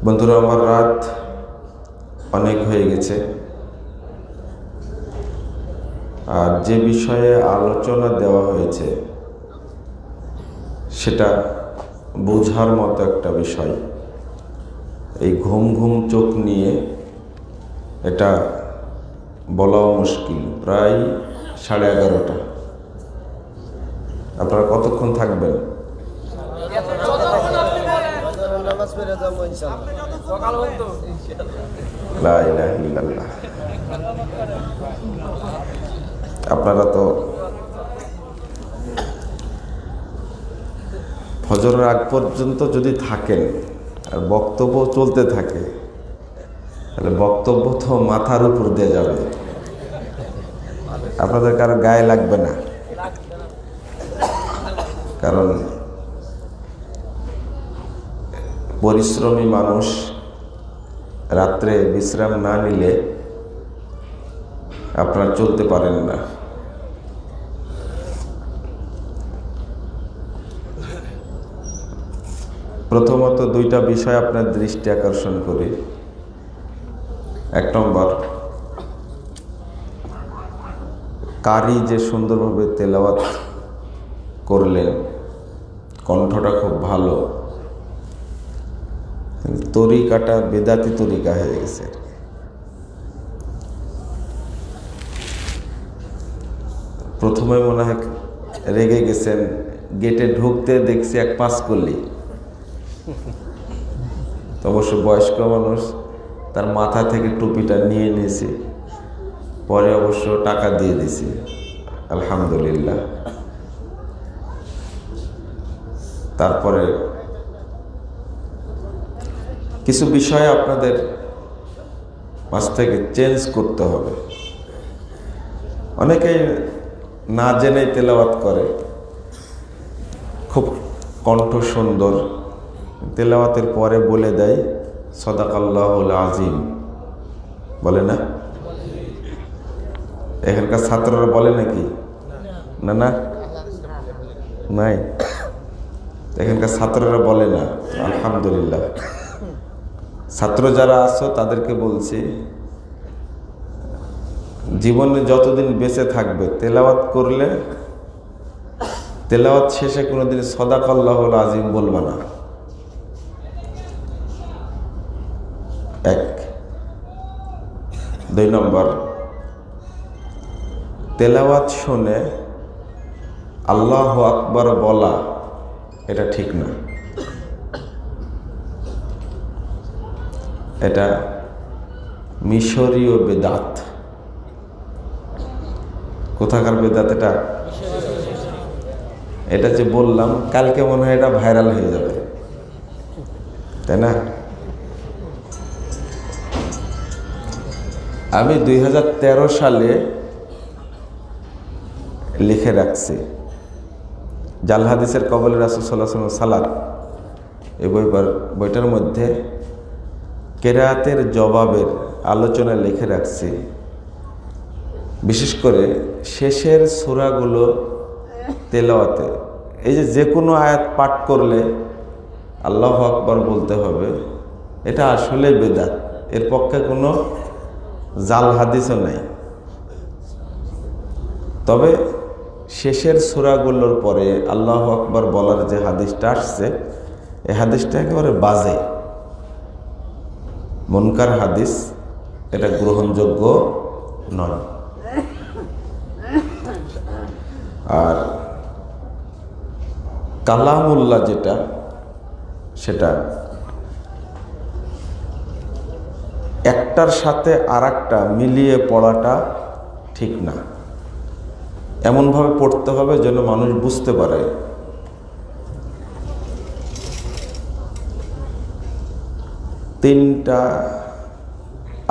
বন্ধুরা, আমার রাত অনেক হয়ে গেছে, আর যে বিষয়ে আলোচনা দেওয়া হয়েছে সেটা বোঝার মতো একটা বিষয়। এই ঘুম ঘুম চোখ নিয়ে এটা বলাও মুশকিল। প্রায় 11:30। আপনারা কতক্ষণ থাকবেন? লা ইলাহা ইল্লাল্লাহ। আপনারা তো ফজরের আগ পর্যন্ত যদি থাকেন আর বক্তব্য চলতে থাকে, তাহলে বক্তব্য তো মাথার উপর দিয়ে যাবে, আপনাদের কারো গায়ে লাগবে না। কারণ পরিশ্রমী মানুষ রাত্রে বিশ্রাম না নিলে আপনারা চলতে পারেন না। প্রথমত দুইটা বিষয় আপনার দৃষ্টি আকর্ষণ করি। 1 নম্বর, কারি যে সুন্দরভাবে তেলাওয়াত করলেন, কণ্ঠটা খুব ভালো, তরিকাটা বেদাতি তরিকা হয়ে গেছে। প্রথমে মনে হয় রেগে গেছেন, গেটে ঢুকতে দেখছি 1-5 করলি। তো অবশ্য বয়স্ক মানুষ, তার মাথা থেকে টুপিটা নিয়ে নিয়েছি, পরে অবশ্য টাকা দিয়ে দিছি, আলহামদুলিল্লাহ। তারপরে কিছু বিষয় আপনাদের মাঝ থেকে চেঞ্জ করতে হবে। অনেকেই না জেনে তেলাওয়াত করে, খুব কণ্ঠ সুন্দর, তেলাওয়াতের পরে বলে দেয় সাদাকাল্লাহুল আযীম, বলে না? এখানকার ছাত্ররা বলে নাকি? না না, নাই, এখানকার ছাত্ররা বলে না, আলহামদুলিল্লাহ। ছাত্র যারা আছো তাদেরকে বলছি, জীবনে যতদিন বেঁচে থাকবে তেলাওয়াত করলে তেলাওয়াত শেষে কোনোদিন সাদাকাল্লাহুল আযীম বলবা না। 1। 2 নম্বর, তেলাওয়াত শুনে আল্লাহু আকবার বলা এটা ঠিক না। এটা মিশরীয় বেদাত। কোথাকার বেদাত এটা? এটা যে বললাম, কালকে মনে হয় এটা ভাইরাল হয়ে যাবে, তাই না? আমি 2013 সালে লিখে রাখছি জাল হাদিসের কবলে রাসূল সাল্লাল্লাহু আলাইহি ওয়াসাল্লাম সালাত, এই বইটার মধ্যে কেরাতের জবাবের আলোচনা লিখে রাখছি। বিশেষ করে শেষের সূরাগুলো তেলাওয়াতে, এই যে কোনো আয়াত পাঠ করলে আল্লাহু আকবার বলতে হবে, এটা আসলে বেদাত। এর পক্ষে কোনো জাল হাদিসও নাই। তবে শেষের সূরাগুলোর পরে আল্লাহু আকবার বলার যে হাদিসটা আসছে, এই হাদিসটা একেবারে বাজে, মুনকার হাদিস, এটা গ্রহণযোগ্য নয়। আর কালামুল্লাহ যেটা, সেটা একটার সাথে আরেকটা মিলিয়ে পড়াটা ঠিক না। এমনভাবে পড়তে হবে যেন মানুষ বুঝতে পারে। তিনটা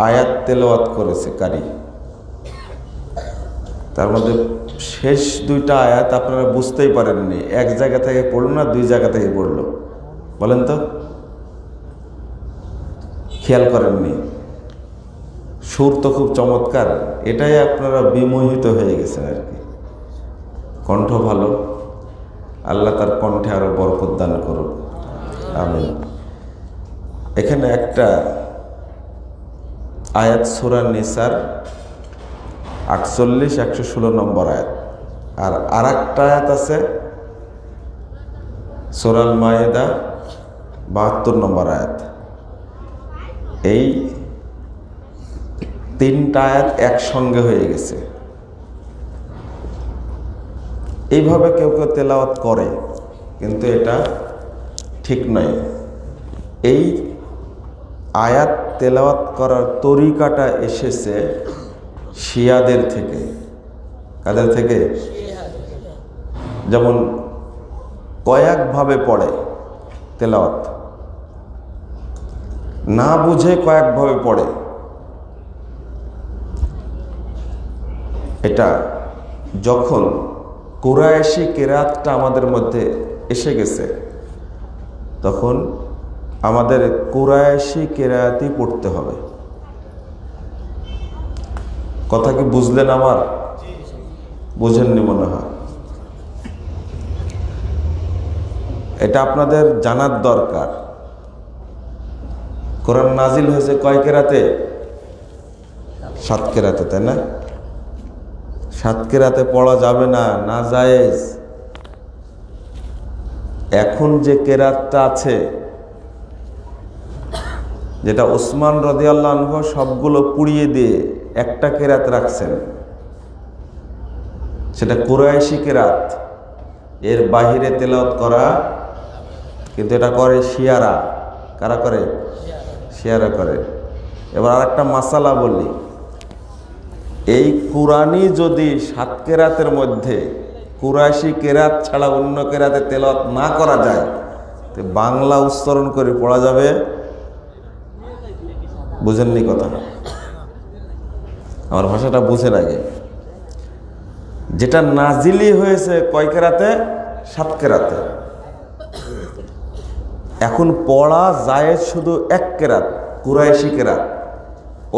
আয়াত তেলাওয়াত করেছে কারি, তার মধ্যে শেষ 2টা আয়াত আপনারা বুঝতেই পারেননি। এক জায়গা থেকে পড়লো না, 2 জায়গা থেকে পড়লো, বলেন তো? খেয়াল করেননি? সুর তো খুব চমৎকার, এটাই আপনারা বিমোহিত হয়ে গেছেন আর কি। কণ্ঠ ভালো, আল্লাহ তার কণ্ঠে আরো বরকত দান করুক, আমিন। এখানে একটা আয়াত সূরা নিসার 48 116 নম্বর আয়াত, আর আরেকটা আয়াত আছে সূরা আল মায়েদা 72 নম্বর আয়াত। এই তিনটা আয়াত একসঙ্গে হয়ে গেছে। এইভাবে কেউ কেউ তেলাওয়াত করে, কিন্তু এটা ঠিক নয়। এই আয়াত তেলাওয়াত করার তরিকাটা এসেছে শিয়াদের থেকে। কাদের থেকে? যেমন কয়েকভাবে পড়ে তেলাওয়াত, না বুঝে কয়েকভাবে পড়ে। এটা যখন কুরাইশি কেরাতটা আমাদের মধ্যে এসে গেছে, তখন আমাদের কুরাইশি কেরাতই পড়তে হবে। কথা কি বুঝলেন আমার? বুঝেননি মনে হয়। এটা আপনাদের জানার দরকার। কোরআন নাজিল হয়েছে কয় কেরাতে? 7 কেরাতে, তাই না? 7 কেরাতে পড়া যাবে না, নাজায়েজ। এখন যে কেরাতটা আছে, যেটা ওসমান রাদিয়াল্লাহু আনহু সবগুলো পুড়িয়ে দিয়ে একটা কেরাত রাখছেন, সেটা কুরাইশি কেরাত। এর বাহিরে তেলাওয়াত করা, কিন্তু এটা করে শিয়ারা। কারা করে? শিয়ারা করে। এবার আরেকটা মাসালা বলি, এই কুরআনই যদি 7 কেরাতের মধ্যে কুরাইশি কেরাত ছাড়া অন্য কেরাতে তেলাওয়াত না করা যায়, তো বাংলা উচ্চারণ করে পড়া যাবে? বুঝেননি কথা? আমার ভাষাটা বুঝেন আগে। যেটা নাজিলি হয়েছে কয় কেরাতে? 7 কেরাতে। এখন পড়া যায় শুধু 1 কেরাত, কুরাইশি কেরাত।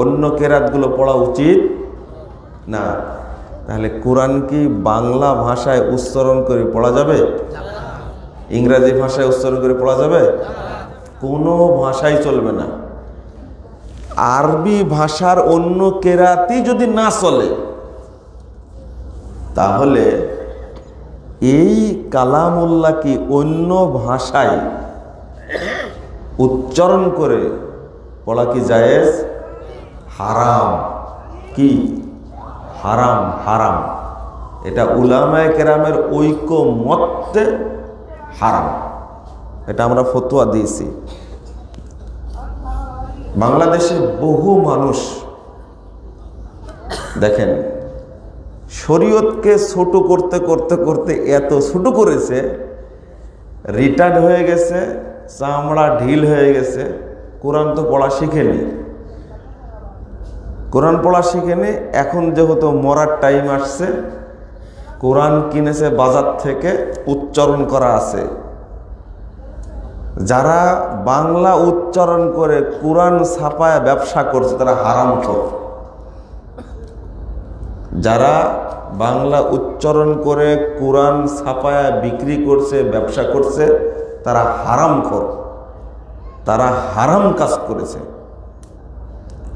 অন্য কেরাতগুলো পড়া উচিত না। তাহলে কোরআন কি বাংলা ভাষায় উচ্চারণ করে পড়া যাবে? ইংরেজি ভাষায় উচ্চারণ করে পড়া যাবে? কোনো ভাষাই চলবে না। আরবি ভাষার অন্য কেরাতই যদি না চলে, তাহলে এই কালামুল্লাহ কি অন্য ভাষায় উচ্চারণ করে পড়া কি জায়েজ? হারাম। কি হারাম? হারাম। এটা উলামায়ে কেরামের ঐকমত্যে হারাম। এটা আমরা ফতোয়া দিয়েছি। বাংলাদেশে বহু মানুষ দেখেন, শরীয়তকে ছোট করতে করতে করতে এত ছোট করেছে, রিটায়ার্ড হয়ে গেছে, চামড়া ঢিল হয়ে গেছে। কোরআন তো পড়া শিখেনি, কোরআন পড়া শিখেনি। এখন যেহেতু মরার টাইম আসছে, কোরআন কিনেছে বাজার থেকে, উচ্চারণ করা আছে। যারা বাংলা উচ্চারণ করে কোরআন ছাপায় ব্যবসা করছে, তারা হারামখোর। যারা বাংলা উচ্চারণ করে কোরআন ছাপায় বিক্রি করছে, ব্যবসা করছে, তারা হারামখোর। তারা হারাম কাজ করেছে।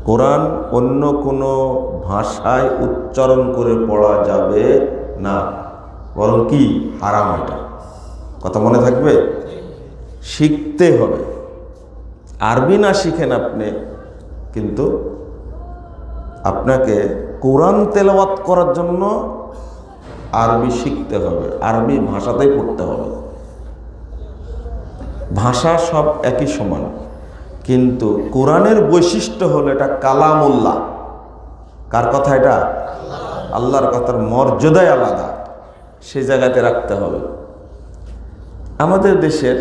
কোরআন অন্য কোনো ভাষায় উচ্চারণ করে পড়া যাবে না, বরং কি হারাম। এটা কথা মনে থাকবে। শিখতে হবে। আরবি না শিখেন আপনি, কিন্তু আপনাকে কোরআন তেলাওয়াত করার জন্য আরবি শিখতে হবে, আরবি ভাষাতেই পড়তে হবে। ভাষা সব একই সমান, কিন্তু কোরআনের বৈশিষ্ট্য হলো এটা কালামুল্লাহ। কার কথা? এটা আল্লাহর কথার মর্যাদাই আলাদা, সেই জায়গাতে রাখতে হবে। আমাদের দেশের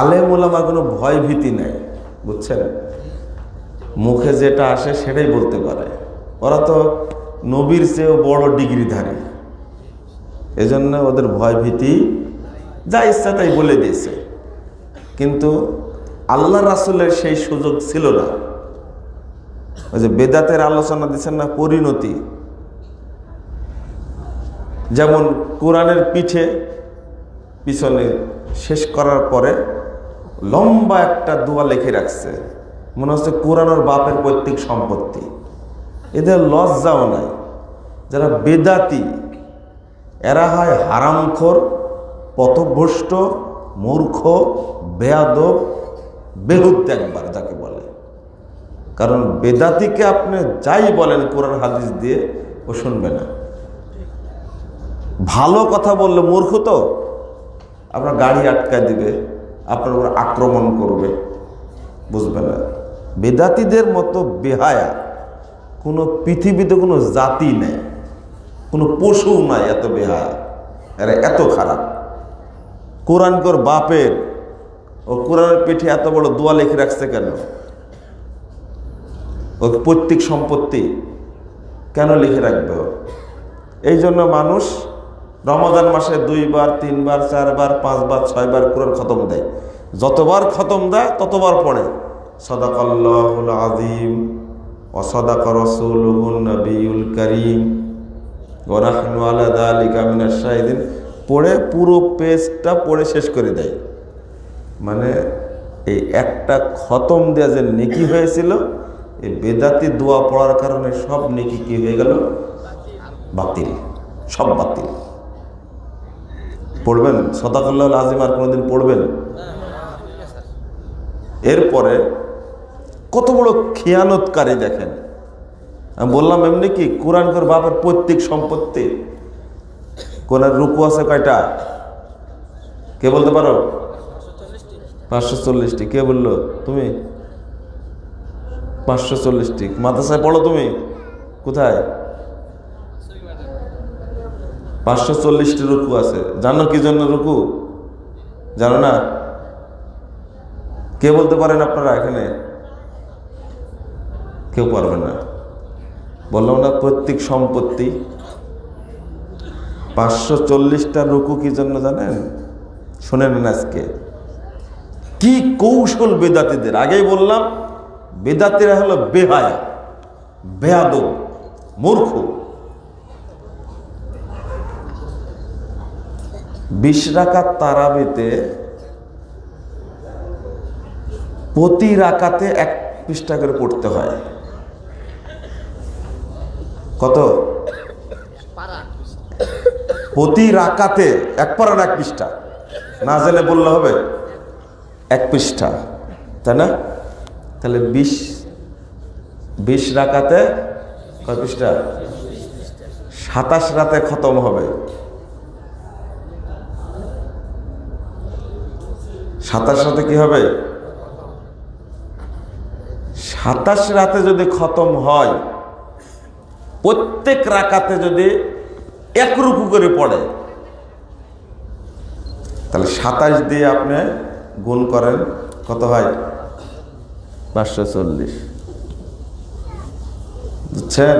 আলেম ওলামার কোনো ভয় ভীতি নেই, বুঝছেন? মুখে যেটা আসে সেটাই বলতে পারে। ওরা তো নবীর চেয়েও বড় ডিগ্রিধারী, এজন্য ওদের ভয় ভীতি, যা ইচ্ছা তাই বলে দিয়েছে। কিন্তু আল্লাহ রাসূলের সেই সুযোগ ছিল না। ওই যে বেদাতের আলোচনা দিচ্ছেন না, পরিণতি। যেমন কোরআনের পিছনে শেষ করার পরে লম্বা একটা দোয়া লিখে রাখছে, মনে হচ্ছে কোরআন ওর বাপের পৈতৃক সম্পত্তি। এদের লজ্জাও নাই। যারা বেদাতি এরা হয় হারামখোর, পথভ্রষ্ট, মূর্খ, বেয়াদব, বেহুদ একবার যাকে বলে। কারণ বেদাতিকে আপনি যাই বলেন কোরআন হাদিস দিয়ে, ও শুনবে না। ভালো কথা বললে মূর্খ তো আপনার গাড়ি আটকায় দিবে, আপনার উপর আক্রমণ করবে, বুঝবে না। বেদাতিদের মতো বেহায়া কোনো পৃথিবীতে কোনো জাতি নেই, কোনো পশু নাই এত বেহায়া। এরা এত খারাপ। কোরআন কর বাপের, ও কোরআনের পিঠে এত বড় দোয়া লিখে রাখছে কেন? ও পৈতৃক সম্পত্তি কেন লিখে রাখবে? এই জন্য মানুষ রমাদান মাসে 2 বার 3 বার 4 বার 5 বার 6 বার কোরআন খতম দেয়। যতবার খতম দেয় ততবার পড়ে সাদাকাল্লাহুল আযীম ওয়া সাদাকা রাসূলুহুন নবিয়ুল কারীম ওয়া নাহনু আলা যালিকা মিনাশ শাহিদিন পড়ে পুরো পেজটা পড়ে শেষ করে দেয়। মানে এই একটা খতম দেওয়া যে নেকি হয়েছিল, এই বেদাতি দোয়া পড়ার কারণে সব নেকি কি হয়ে গেল? বাতিল, সব বাতিল। পড়বেন সাদাকাল্লাহুল আযীম, আর কোনোদিন পড়বেন? এরপরে কত বড় খেয়ানতকারী দেখেন। আমি বললাম এমনি কি কোরআন কর বাপের পৈতৃক সম্পত্তি। কোরআনের রুকু আছে কয়টা? কে বলতে পারো? 540টি। কে বললো? তুমি? 540টি। মাদ্রাসায় পড়ো তুমি? কোথায়? 540টি রুকু আছে। জানো কি জন্য রুকু? জানো না? কে বলতে পারেন আপনারা এখানে? কেউ পারবেন না। বললাম না পৈতৃক সম্পত্তি। 540টা রুকু কি জন্য জানেন? শুনে নেন আজকে কি কৌশল বেদাতিদের। আগেই বললাম বেদাতিরা হলো বেহায়া, বেয়াদব, মূর্খ। 20 রাকাত তারাবিতে প্রতি রাকাতে 1 পৃষ্ঠা করে পড়তে হয়। কত? প্রতি রাকাতে 1 পারা 1 পৃষ্ঠা। না জেনে বললে হবে 1 পৃষ্ঠা, তাই না? তাহলে 20 রাকাতে কয় পৃষ্ঠা? 27 রাতে খতম হবে। 27 রাতে কি হবে? 27 রাতে যদি খতম হয়, প্রত্যেক রাকাতে যদি 1 রুকু করে পড়ে, তাহলে 27 দিয়ে আপনি গুণ করেন, কত হয়? 540। বুঝছেন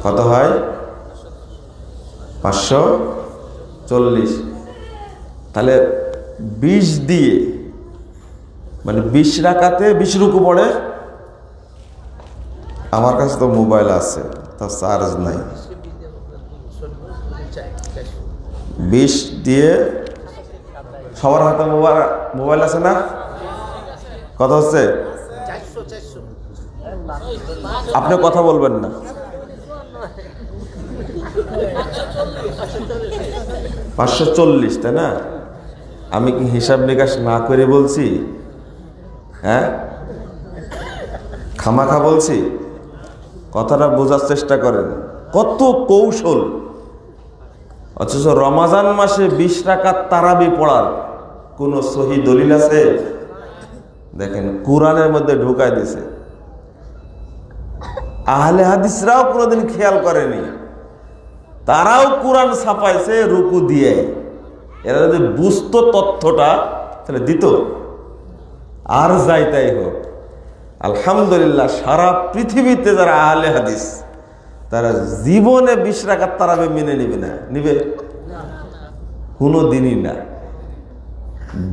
কত হয়? 540। তাহলে 20 দিয়ে, মানে 20 রাকাতে 20 রুকু পড়ে। আমার কাছে তো মোবাইল আছে, তা চার্জ নাই। 20 দিয়ে সবার হাতে মোবাইল আছে না? কত হচ্ছে? আপনি কথা বলবেন না। 540, তাই না? আমি কি হিসাব নিকাশ না করে বলছি? হ্যাঁ, খামাখা বলছি? কথাটা বোঝার চেষ্টা করেন। কত কৌশল। অথচ রমাজান মাসে 20 রাকাত তারাবি পড়ার কোন সহি দলিল আছে? দেখেন কোরআনের মধ্যে ঢুকায় দিছে। আহলে হাদিসরাও কোনোদিন খেয়াল করেনি। তারাও কোরআন ছাপাইছে রুকু দিয়ে। এরা যদি বুঝতো তথ্যটা তাহলে দিত। আর যাই তাই হোক, আলহামদুলিল্লাহ সারা পৃথিবীতে যারা আহলে হাদিস তারা জীবনে 20 রাকাত তারাবি মেনে নিবে না। নিবে? কোনো দিনই না।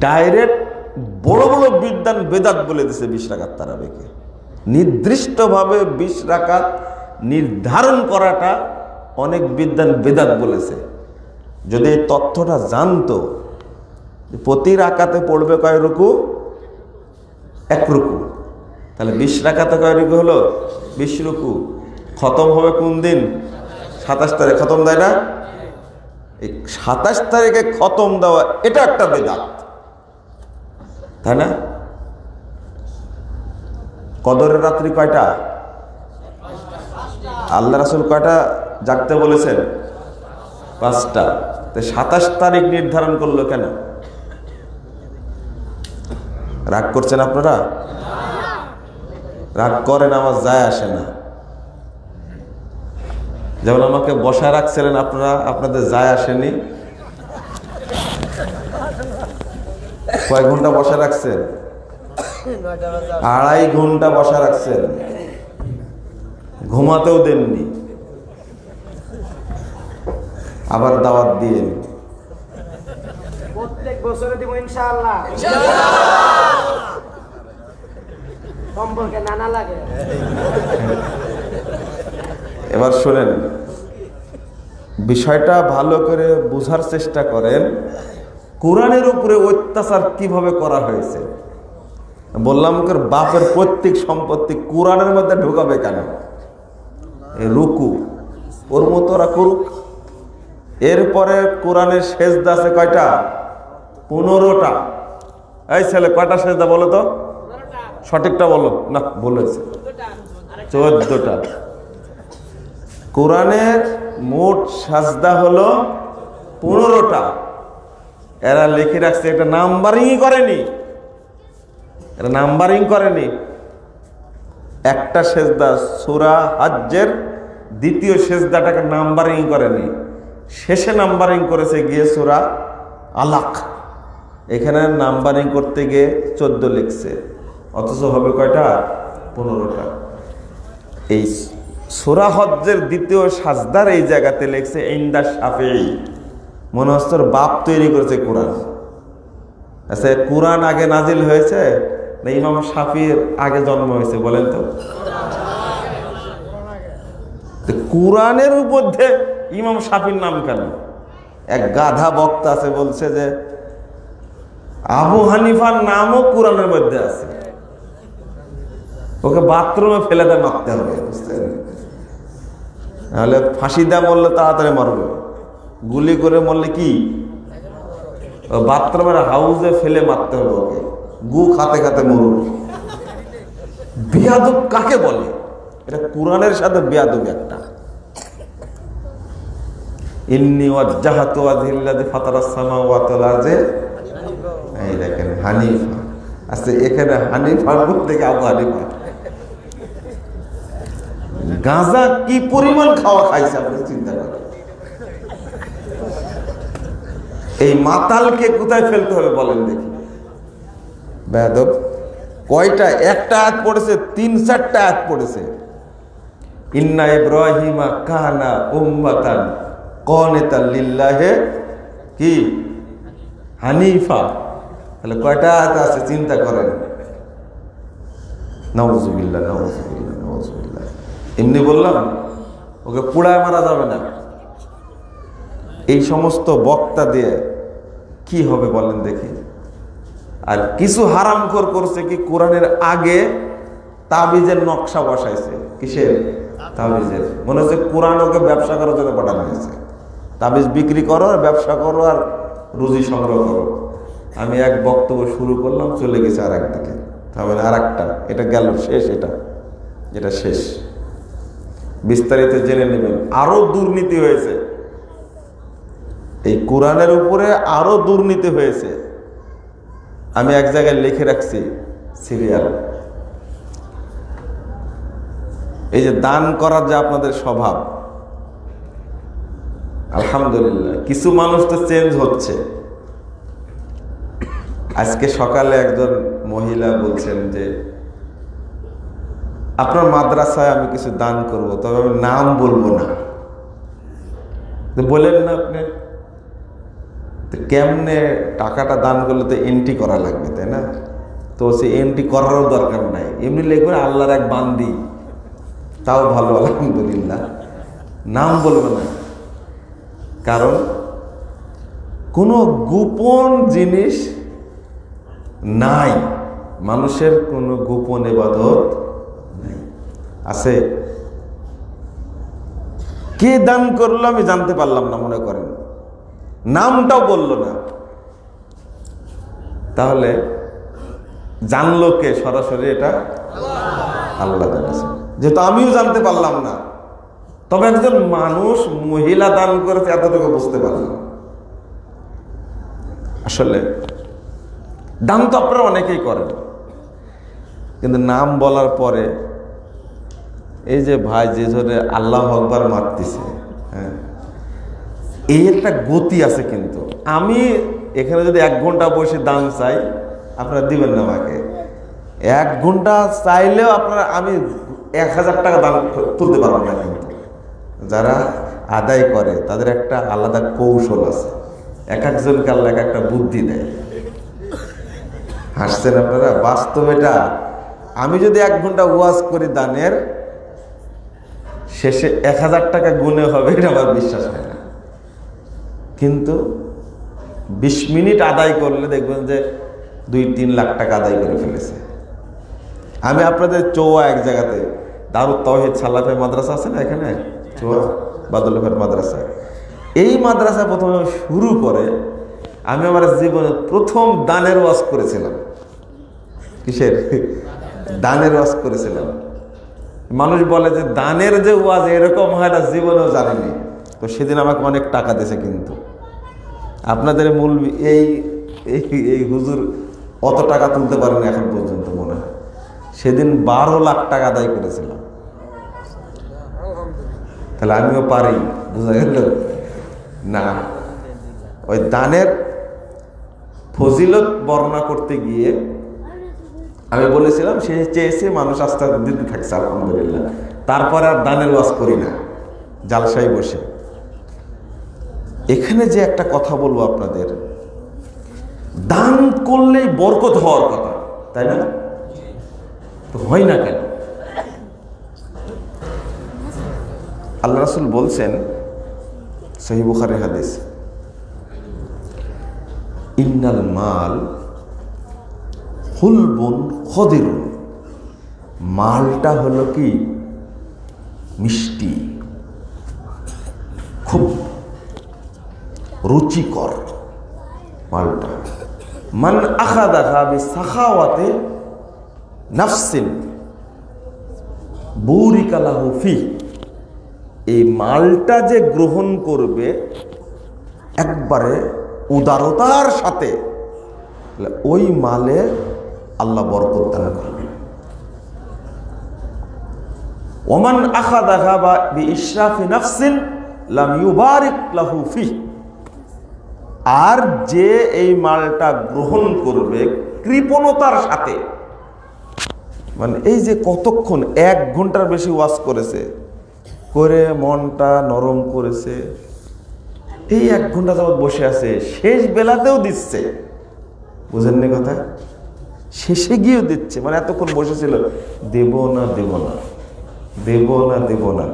ডাইরেক্ট বড় বড় বিদ্বান বেদাত বলে দিছে 20 রাকাত তারাবিকে। নির্দিষ্টভাবে 20 রাকাত নির্ধারণ করাটা অনেক বিদ্বান বেদাত বলেছে। যদি এই তথ্যটা জানতো প্রতি রাকাতে পড়বে কয় রুকু? 1 রুকু। তাহলে 20 রাকাতে কয় রুকু হলো? 20 রুকু। খতম হবে কোন দিন? 27 তারিখ খতম দেয় না? এই 27 তারিখে খতম দেওয়া এটা একটা বেদাত, তাই না? কদরের রাত্রি কয়টা? আল্লাহ রাসূল কয়টা জাগতে বলেছেন? 5টা। তো 27 তারিখ নির্ধারণ করলো কেন? রাগ করছেন আপনারা? রাগ করেন, আমার যায় আসে না। যেমন আমাকে বসায় রাখছিলেন আপনারা, আপনাদের যায় আসেনি। কয় ঘন্টা বসা রাখছেন? 2.5 ঘন্টা বসা রাখছেন, ঘুমাতেও দেননি, আবার দাওয়াত দিয়ে প্রত্যেক বছরে দিব ইনশাআল্লাহ। সম্পর্কে নানা লাগে। এবার শোনেন, বিষয়টা ভালো করে বুঝার চেষ্টা করেন। কোরআনের উপরে অত্যাচার কিভাবে করা হয়েছে? বললাম বাপের প্রত্যেক সম্পত্তি কোরআনের মধ্যে ঢুকাবে কেন? রুকু ওর মতো ওরা করুক। এরপরে কোরআনের সেজদা আছে কয়টা? 15টা। এই ছেলে কয়টা সেজদা বলো তো? সঠিকটা বলো। না, বলেছে 14টা। কোরআনের মোট সাজদা হলো 15টা। এরা লিখে রাখছে, একটা নাম্বারিং করেনি, এরা নাম্বারিং করেনি। একটা সেজদা সূরা হজ্জের দ্বিতীয় সেজদাটাকে নাম্বারিং করেনি, শেষে নাম্বারিং করেছে গিয়ে সূরা আলাক। এখানে নাম্বারিং করতে গিয়ে 14 লিখছে, অথচ হবে কয়টা? 15টা। এই সূরা হজ্জের দ্বিতীয় সাজদার এই জায়গাতে লিখছে ইনদা শাফিঈ। মনে হচ্ছে বাপ তৈরি করেছে কোরআন। আচ্ছা, কোরআন আগে নাজিল হয়েছে না ইমাম শাফির আগে জন্ম হয়েছে বলেন তো? কোরআনের মধ্যে ইমাম শাফির নাম কেন? এক গাধা বক্তা আছে বলছে যে আবু হানিফার নামও কোরআনের মধ্যে আছে। ওকে বাথরুমে ফেলে দেয়, মারতে হবে, বুঝছেন? নাহলে ফাঁসি দেয়া মরলে তাড়াতাড়ি মারবে, গুলি করে মরলে কি বাথরুমের হাউজে ফেলে মারতে হবে ওকে, গু খাতে খাতে মরুক। বিয়াদব কাকে বলে? এটা কোরআনের সাথে বিয়াদব একটা। ইন্নী ওয়াজ্জাহাতু ওয়াজহি লিল্লাযী ফাতারাস সামাওয়াতি ওয়াল আরদি, এই দেখেন হানিফা আছে এখানে। হানিফার মুখ থেকে আবু হানিফা। গাঁজা কি পরিমাণ খাওয়া খাইছে আপনি চিন্তা করেন। এই মাতালকে কোথায় ফেলতে হবে বলেন দেখি? বেয়াদব। কয়টা? একটা আয়াত পড়েছে, 3-4টা আয়াত পড়েছে। ইন্না ইব্রাহিমা কানা উম্মাতান কানিতান লিল্লাহি কি হানিফা। তাহলে কয়টা আয়াত আছে চিন্তা করেন। নাউযুবিল্লাহ, নাউযুবিল্লাহ, নাউযুবিল্লাহ। এমনি বললাম, ওকে পুড়ায় মারা যাবে না। এই সমস্ত বক্তা দিয়ে কি হবে বলেন দেখি? আর কিছু হারামখোর করছে কি, কোরআনের আগে তাবিজের নকশা বসাইছে। কিসের? তাবিজের। মনে হচ্ছে কোরআন ওকে ব্যবসা করার জন্য পাঠানো হয়েছে। তাবিজ বিক্রি করো, আর ব্যবসা করো, আর রুজি সংগ্রহ করো। আমি এক বক্তব্য শুরু করলাম, চলে গেছে আর একদিকে। তাহলে আর একটা, এটা গেল শেষ, এটা শেষ। বিস্তারিত জেনে নেবেন। আরো দুর্নীতি হয়েছে এই কোরআনের উপরে, আরো দুর্নীতি হয়েছে। আমি এক জায়গায় লিখে রাখছি সিরিয়াল। এই যে দান করার যে আপনাদের স্বভাব, আলহামদুলিল্লাহ কিছু মানুষ তো চেঞ্জ হচ্ছে। আজকে সকালে একজন মহিলা বলছেন যে আপনার মাদ্রাসায় আমি কিছু দান করব, তবে আমি নাম বলবো না। বলেন না আপনি, কেমনে টাকাটা দান করলে তো এন্ট্রি করা লাগবে, তাই না? তো সে এন্ট্রি করারও দরকার নাই, এমনি লিখবেন আল্লাহর এক বান্দি, তাও ভালো, আলহামদুলিল্লাহ। নাম বলবে না, কারণ কোনো গোপন জিনিস নাই, মানুষের কোনো গোপন ইবাদত নাই। আছে? কে দান করলো আমি জানতে পারলাম না, মনে করেন নামটাও বললো না, তাহলে জানলো কে? সরাসরি এটা আল্লাহ জানেছে, যেহেতু আমিও জানতে পারলাম না। তবে একজন মানুষ মহিলা দান করেছে এতটুকু বুঝতে পারলাম। আসলে দান তো আপনারা অনেকেই করেন, কিন্তু নাম বলার পরে এই যে ভাই যে ধরে আল্লাহ আকবার মারতেছে, হ্যাঁ, এই একটা গতি আছে। কিন্তু আমি এখানে যদি 1 ঘন্টা বসে দান চাই, আপনারা দিবেন না আমাকে। 1 ঘন্টা চাইলেও আপনারা, আমি 1000 টাকা দান তুলতে পারবো না। কিন্তু যারা আদায় করে তাদের একটা আলাদা কৌশল আছে, এক একজনকে আল্লাহ এক একটা বুদ্ধি দেয়। হাসছেন আপনারা, বাস্তব এটা। আমি যদি 1 ঘন্টা ওয়াজ করি দানের, শেষে 1000 টাকা গুণে হবে, এটা আমার বিশ্বাস হয় না। কিন্তু 20 মিনিট আদায় করলে দেখবেন যে 2-3 লাখ টাকা আদায় করে ফেলেছে। আমি আপনাদের চৌয়া এক জায়গাতে দারুত তাওহীদ সালাফে মাদ্রাসা আছে না, এখানে চৌয়া বাদলফের মাদ্রাসা, এই মাদ্রাসা প্রথমে শুরু করে আমি আমার জীবনে প্রথম দানের ওয়াজ করেছিলাম। কিসের? দানের ওয়াজ করেছিলাম। মানুষ বলে যে দানের যে ওয়াজ এরকম হয় না, জীবনেও জানেনি। তো সেদিন আমাকে অনেক টাকা দিয়েছে। কিন্তু আপনাদের মূল এই হুজুর অত টাকা তুলতে পারেনি এখন পর্যন্ত মনে হয়। সেদিন 12 লাখ টাকা আদায় করেছিলাম। তাহলে আমিও পারি, বুঝা গেল না? ওই দানের ফজিলত বর্ণনা করতে গিয়ে আমি বলেছিলাম, সে চেয়েছে মানুষ আস্তে আস্তে দিতে থাকছে, আলহামদুলিল্লাহ। তারপরে আর দানের ওয়াজ করি না, জালসায় বসে। এখানে যে একটা কথা বলবো আপনাদের, দান করলেই বরকত হওয়ার কথা, তাই না? তো হয় না কেন? আল্লাহ রাসূল বলছেন, সহিহ বুখারী হাদিস, ইন্নাল মাল হুলবুন খদিরুন, মালটা হলো কি মিষ্টি, খুব রুচিকর মালটা। মান আখাযাহা বিসাখাওয়াতি নাফসিন বুরিকা লাহু ফি, এই মালটা যে গ্রহণ করবে একবারে উদারতার সাথে, ওই মালে আল্লাহ বরকত দান করবে। ওমান আখাযাহা বিইশরাফি নাফসিন লাম ইউবারিক লাহু ফি, আর যে এই মালটা গ্রহণ করবে কৃপণতার সাথে, মানে এই যে কতক্ষণ 1 ঘন্টার বেশি ওয়াজ করেছে, করে মনটা নরম করেছে, এই 1 ঘন্টা যাবত বসে আছে, শেষ বেলাতেও দিচ্ছে, বুঝেননি কথা? শেষে গিয়েও দিচ্ছে, মানে এতক্ষণ বসেছিল দেব না দেব না দেব না দেব না,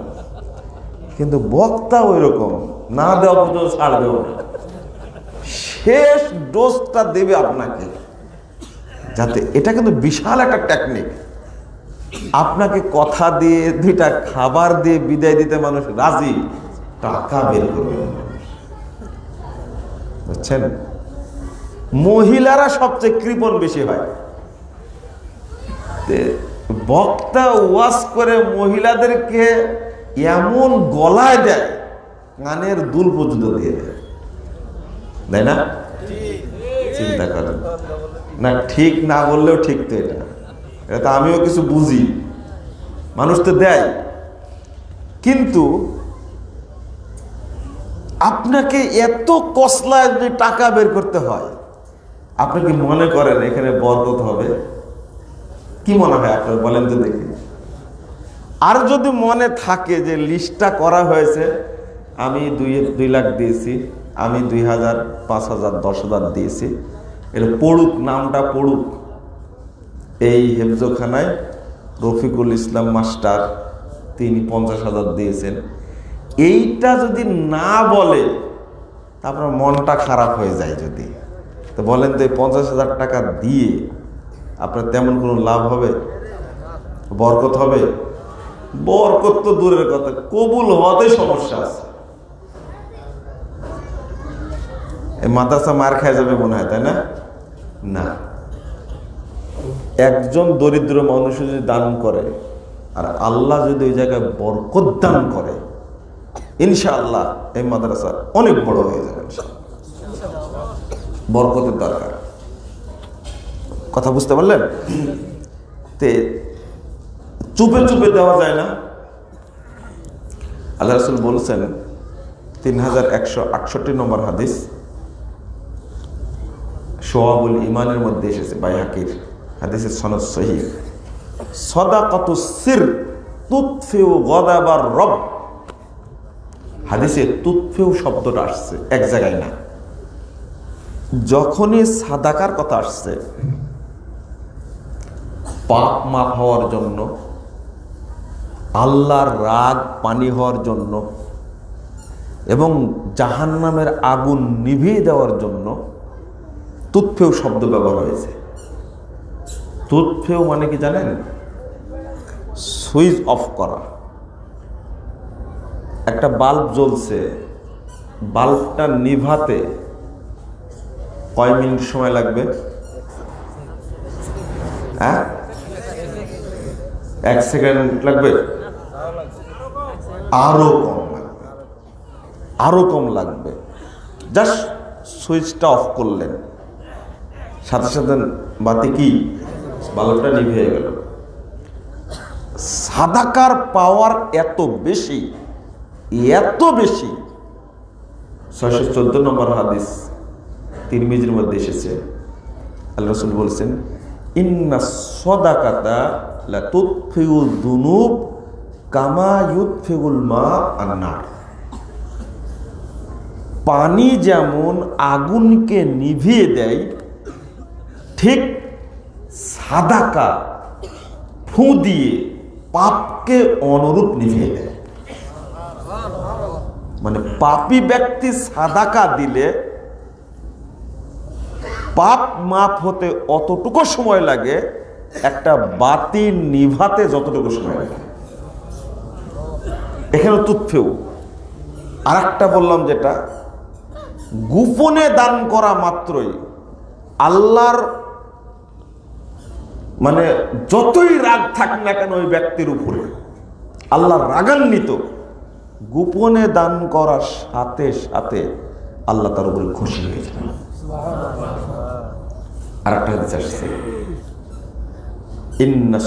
কিন্তু বক্তা ওই রকম না দেওয়া পর্যন্ত ছাড় দেব না, শেষ ডোজটা দেবে আপনাকে, যাতে। এটা কিন্তু বিশাল একটা টেকনিক। আপনাকে কথা দিয়ে 2টা খাবার দিয়ে বিদায় দিতে মানুষ রাজি, টাকা বের করবে, বুঝছেন? মহিলারা সবচেয়ে কৃপণ বেশি হয়। বক্তা ওয়াজ করে মহিলাদেরকে এমন গলায় দেয়, কানের দুল পর্যন্ত দিয়ে দেয়, তাই না? চিন্তা করেন না, ঠিক না বললেও ঠিক তো। এটা আমিও কিছু বুঝি, মানুষ তো দেয়, কিন্তু আপনাকে এত কসলায় যদি টাকা বের করতে হয়, আপনি কি মনে করেন এখানে বরকত হবে? কি মনে হয় আপনার, বলেন তো দেখি। আর যদি মনে থাকে যে লিস্টটা করা হয়েছে, আমি 2 লাখ দিয়েছি, আমি 2000, 5000, 10,000 দিয়েছি, এটা পড়ুক, নামটা পড়ুক, এই হেফজখানায় রফিকুল ইসলাম মাস্টার, তিনি 50,000 দিয়েছেন, এইটা যদি না বলে, আপনার মনটা খারাপ হয়ে যায় যদি, তো বলেন তো এই 50,000 টাকা দিয়ে আপনার তেমন কোনো লাভ হবে, বরকত হবে? বরকত তো দূরের কথা, কবুল হওয়াতে সমস্যা আছে। এই মাদ্রাসা মার খায় যাবে মনে হয়, তাই না? না, একজন দরিদ্র মানুষ যদি দান করে আর আল্লাহ যদি ওই জায়গায় বরকত দান করে, ইনশাআল্লাহ এই মাদ্রাসা অনেক বড় হয়ে যাবে। বরকতের দরকার, কথা বুঝতে পারলেন? তে চুপে চুপে দেওয়া যায় না। আল্লাহ রাসূল বলছেন 3168 নম্বর হাদিস, শুআবুল ঈমানের মধ্যে এসেছে, বাইহাকির হাদিসের সনদ সহিহ, সাদাকাতুস সির তুতফিউ গাদাবার রব। হাদিসে তুতফিউ শব্দটা আসছে এক জায়গায় না, যখনই সাদাকার কথা আসছে পাপ মাপ হওয়ার জন্য, আল্লাহর রাগ পানি হওয়ার জন্য এবং জাহান্নামের আগুন নিভিয়ে দেওয়ার জন্য তুতফেউ শব্দ ব্যবহার হয়েছে। তুতফেউ মানে কি জানেন? সুইচ অফ করা। একটা বাল্ব জ্বলছে, বাল্বটা নিভাতে কয় মিনিট সময় লাগবে? 1 সেকেন্ড লাগবে? আরো কম লাগবে, আরো কম লাগবে। জাস্ট সুইচটা অফ করলেন, সাথে সাথে বাতি কি, বাল্বটা নিভে গেল। সাদাকার পাওয়ার এত বেশি, এত বেশি। 614 নম্বর হাদিস তিরমিজির মধ্যে এসেছে, আল্লাহ রাসূল বলছেন, ইন্না সাদাকাতা লা তুতফিউ যুনুব কামা ইউতফিউল মা আন-নার। পানি যেমন আগুনকে নিভিয়ে দেয়, ঠিক সাদাকা ফু দিয়ে পাপকে অনুরূপ নিভিয়ে দেয়। মানে পাপী ব্যক্তি সাদাকা দিলে পাপ মাপ হতে অতটুকু সময় লাগে একটা বাতি নিভাতে যতটুকু সময় লাগে। এখানে তুতফেউ। আর একটা বললাম যেটা গোপনে দান করা মাত্রই আল্লাহর মানে যতই রাগ থাক না কেন ওই ব্যক্তির উপরে, আল্লাহ রাগান্বিত। গোপনে দান করার সাথে সাথে আল্লাহ তার উপরে খুশি হয়ে যান। আর একটা হাদিস আসছে, ইন্না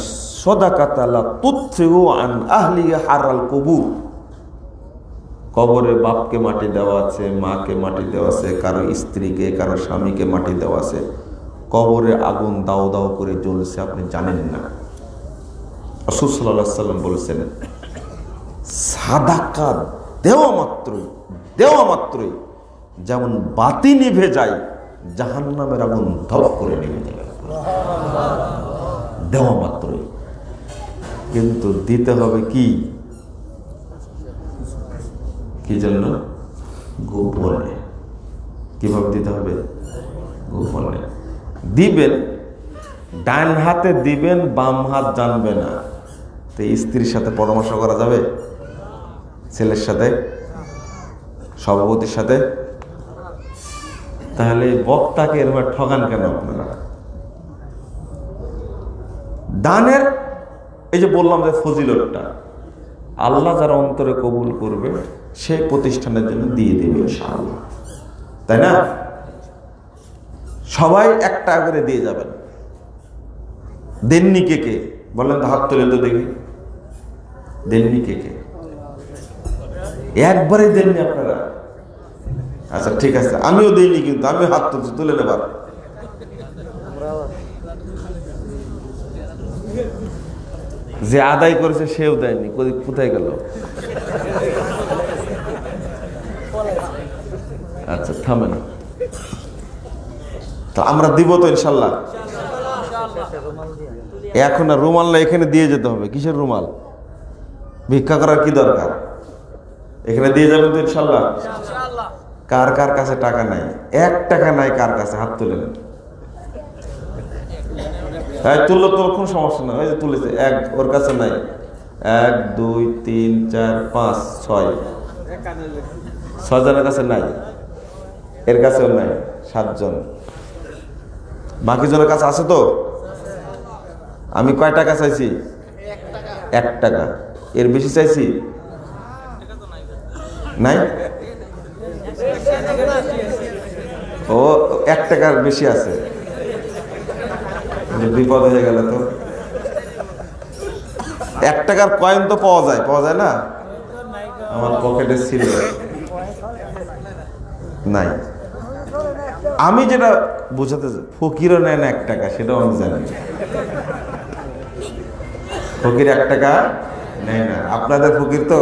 সাদাকাতা লা তুতফিউ আন আহলি হারাল কুবুর। কবরে বাপকে মাটি দেওয়া আছে, মাকে মাটি দেওয়া আছে, কারো স্ত্রীকে, কারো স্বামীকে মাটি দেওয়া আছে, কবরে আগুন দাও দাও করে জ্বলছে, আপনি জানেন না। রাসূল সাল্লাল্লাহু আলাইহি ওয়াসাল্লাম বলেছেন, সাদাকা দেওয়া মাত্রই যেমন বাতি নিভে যায়, জাহান্নামের আগুন ধপ করে নিভে যাবে দেওয়া মাত্রই। কিন্তু দিতে হবে কি, কি জন্য? গোপনে। কিভাবে দিতে হবে? গোপনে দিবেন। ডান হাতে দিবেন, বাম হাত জানবে না। তো স্ত্রীর সাথে পরামর্শ করা যাবে, ছেলের সাথে, সভাপতির সাথে? তাহলে বক্তাকে এরকম ঠকান কেন আপনারা? দানের এই যে বললাম যে ফজিলতটা, আল্লাহ যারা অন্তরে কবুল করবে সেই প্রতিষ্ঠানের জন্য দিয়ে দেবে ইনশাআল্লাহ, তাই না? সবাই 1 টাকা করে দিয়ে যাবেন। দেননি কে কে বলেন তো, হাত তুলে তো দেখি। দেননি কে কে? একবারে দেননি আপনারা? আচ্ছা ঠিক আছে, আমিও দেইনি, কিন্তু আমি হাত তুলছি, তুলে নেবার। যে আদায় করেছে সেও দেয়নি, কোথায় গেল? আচ্ছা থামেন, তো আমরা দিব তো ইনশাল্লাহ। এখন আর রুমাল না, এখানে দিয়ে যেতে হবে। কিসের রুমাল? ভিক্ষা করার কি দরকার? এখানে দিয়ে যাবেন তো ইনশাল্লাহ। কার কার কাছে টাকা নাই? 1 টাকা নাই কার কাছে? হাত তুলেন। তুললো তো, কোনো সমস্যা না, ওই যে তুলেছে। ওর কাছে নাই। 1 2 3 4 5 6 জনের কাছে নাই। এর কাছেও নাই। 7 জন। বাকি জনের কাছে আছে তো? আমি কয় টাকা চাইছি? 1 টাকা। এর বেশি চাইছি? নাই। ও 1 টাকার বেশি আছে। বিপদ হয়ে গেল তো। 1 টাকার কয়েন তো পাওয়া যায় না? আমার পকেটে ছিল, নাই। আমি যেটা বুঝাতে, ফকিরও নেয় না 1 টাকা, সেটাও আমি জানি। ফকির 1 টাকা নেয় না। আপনাদের ফকির তো,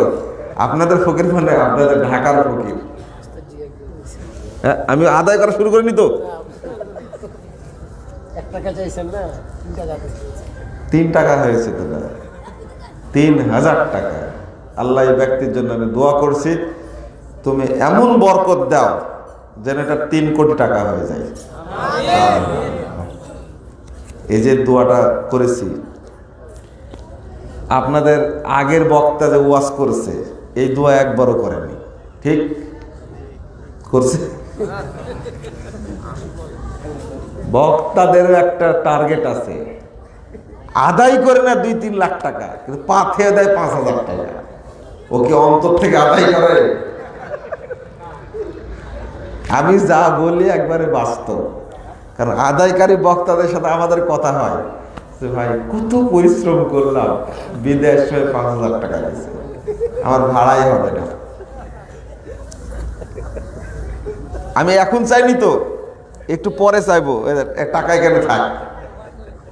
আপনাদের ফকির মানে আপনাদের ঢাকার ফকির। আমি আদায় করা শুরু করিনি তো। 3 টাকা হয়েছে তো, 3000 টাকা। আল্লাহ এই ব্যক্তির জন্য আমি দোয়া করছি, তুমি এমন বরকত দাও যেন এটা 3 কোটি টাকা হয়ে যায়। এই যে দোয়াটা করেছি, আপনাদের আগের বক্তা যে ওয়াজ করেছে এই দোয়া একবারও করেনি, ঠিক করছে? বক্তাদের একটা টার্গেট আছে, আদায় করে না 2-3 লাখ টাকা, কিন্তু পাথে দেয় 5000 টাকা। ওকে অন্তর থেকে আদায় করে? আমি যা বলি একবারে বাস্তব, কারণ আদায়কারী বক্তাদের সাথে আমাদের কথা হয় যে ভাই কত পরিশ্রম করলাম, বিদেশ হয়ে 5000 টাকা দিয়েছে, আমার ভাড়াই হবে না। আমি এখন চাইনি তো, একটু পরে চাইবো। টাকা এখানে থাক,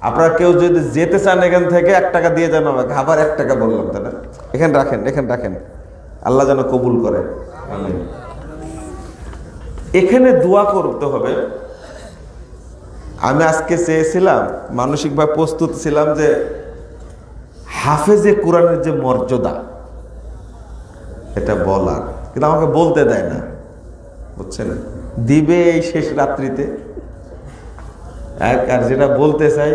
আপনারা কেউ যদি যেতে চান এখান থেকে 1 টাকা দিয়ে যান আমাকে। আবার 1 টাকা বললাম, তাই না? এখানে রাখেন, আল্লাহ যেন কবুল করে। আমিন। এখানে দোয়া করতে হবে। আমি আজকে চেয়েছিলাম, মানসিকভাবে প্রস্তুত ছিলাম যে হাফেজে কোরআনের যে মর্যাদা এটা বলার, কিন্তু আমাকে বলতে দেয় না, বুঝছেন? দিবে এই শেষ রাত্রিতে, আর যেটা বলতে চাই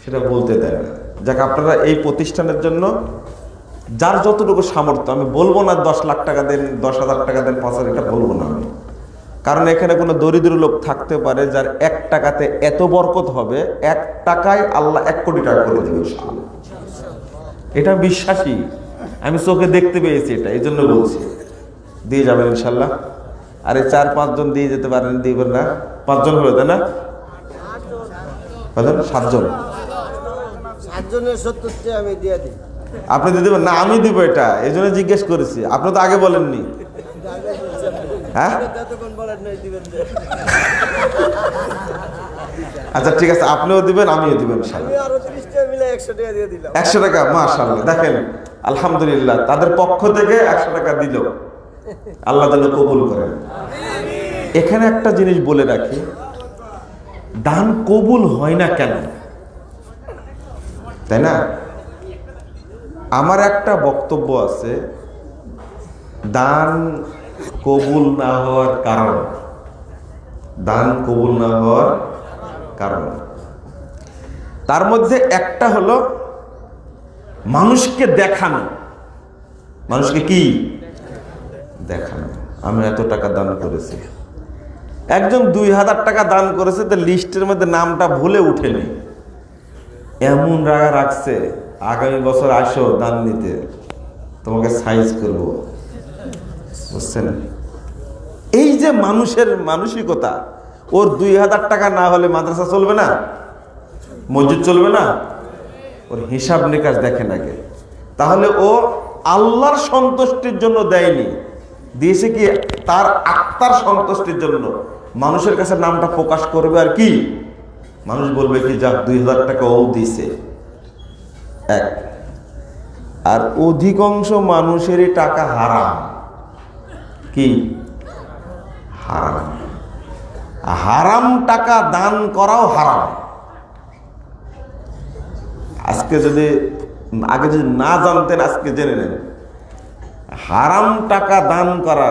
সেটা বলতে দেয় না। যাক, আপনারা এই প্রতিষ্ঠানের জন্য যার যতটুকু সামর্থ্য, আমি বলবো না 10 লাখ টাকা দেন, 10,000 টাকা দেন, 5,000, এটা বলবো না আমি। কারণ এখানে কোনো দরিদ্র লোক থাকতে পারে যার 1 টাকাতে এত বরকত হবে, 1 টাকায় আল্লাহ 1 কোটি টাকা করে দেবে, এটা বিশ্বাসী। আমি চোখে দেখতে পেয়েছি এটা, এই জন্য বলছি। দিয়ে যাবেন ইনশাল্লাহ। আরে 4-5 জন দিয়ে যেতে পারেন, দিবেন না? 5 জন হলো, তাই না? 7 জন। 7 জনের 70টা আমি দিয়ে দিই। আপনি দিয়ে দেবেন না? আমি দিব, এটা এই জন্য জিজ্ঞেস করেছি। আপনি তো আগে বলেননি। হ্যাঁ, আচ্ছা ঠিক আছে, আপনিও দিবেন, আমিও দিবেন। 100 টাকা, মাশাআল্লাহ। দেখেন, আলহামদুলিল্লাহ, তাদের পক্ষ থেকে 100 টাকা দিল। আল্লাহ যেন কবুল করেন। এখানে একটা জিনিস বলে রাখি, দান কবুল হয় না কেন, তাই না? আমার একটা বক্তব্য আছে, দান কবুল না হওয়ার কারণ, তার মধ্যে একটা হলো মানুষকে দেখানো। মানুষকে কি দেখানো? আমি এত টাকা দান করেছি। একজন 2000 টাকা দান করেছে, তো লিস্টের মধ্যে নামটা ভুলে উঠেনি, এমন রাগা রাখছে, আগামী বছর আসো দান নিতে, তোমাকে সাইজ করব, বুঝছেন? এই যে মানুষের মানসিকতা, ওর 2000 টাকা না হলে মাদ্রাসা চলবে না, মসজিদ চলবে না। ওর হিসাব নিকাশ দেখেন আগে। তাহলে ও আল্লাহর সন্তুষ্টির জন্য দেয়নি, দিয়েছে কি তার আত্মার সন্তুষ্টির জন্য। মানুষের কাছে নামটা প্রকাশ করবে, আর কি মানুষ বলবে কি যাক 2000 টাকা ও দিছে। আর অধিকাংশ মানুষেরই টাকা হারাম। কি হারাম? হারাম টাকা দান করাও হারাম। আজকে যদি আগে যদি না জানতেন, আজকে জেনে নেন। হারাম টাকা দান করা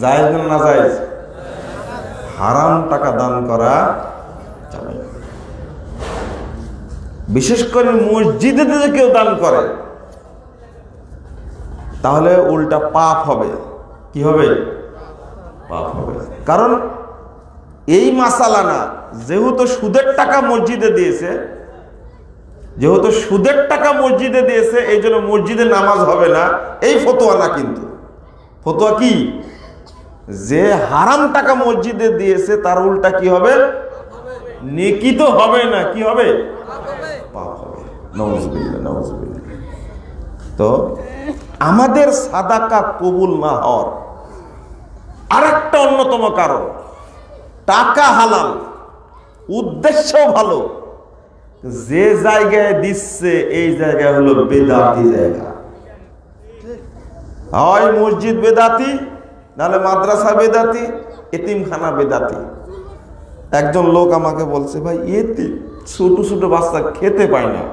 জায়েজ না না জায়েজ? হারাম টাকা দান করা যাবে না। বিশেষ করে মসজিদে যদি কেউ দান করে তাহলে উল্টা পাপ হবে। কি হবে? পাপ হবে। কারণ এই মাসালা না, যেহেতু সুদের টাকা মসজিদে দিয়েছে, যেহেতু সুদের টাকা মসজিদে দিয়েছে এই জন্য মসজিদে নামাজ হবে না, এই ফতোয়া না। কিন্তু ফতোয়া কি? যে হারাম টাকা মসজিদে দিয়েছে তার উল্টা কি হবে? নেকি তো হবে না, কি হবে? পাপ হবে। নাউজুবিল্লাহ, নাউজুবিল্লাহ। তো আমাদের সাদাকা কবুল না হওয়ার আরেকটা অন্যতম কারণ, টাকা হালাল, উদ্দেশ্য ভালো, যে জায়গায় দিচ্ছে এই জায়গায় হলো বেদাতি জায়গা। হয় মসজিদ বেদাতি, নাহলে মাদ্রাসা বেদাতি, এতিমখানা বেদাতি। একজন লোক আমাকে বলছে, ভাই এতে ছোট ছোট বাচ্চা খেতে পায় না,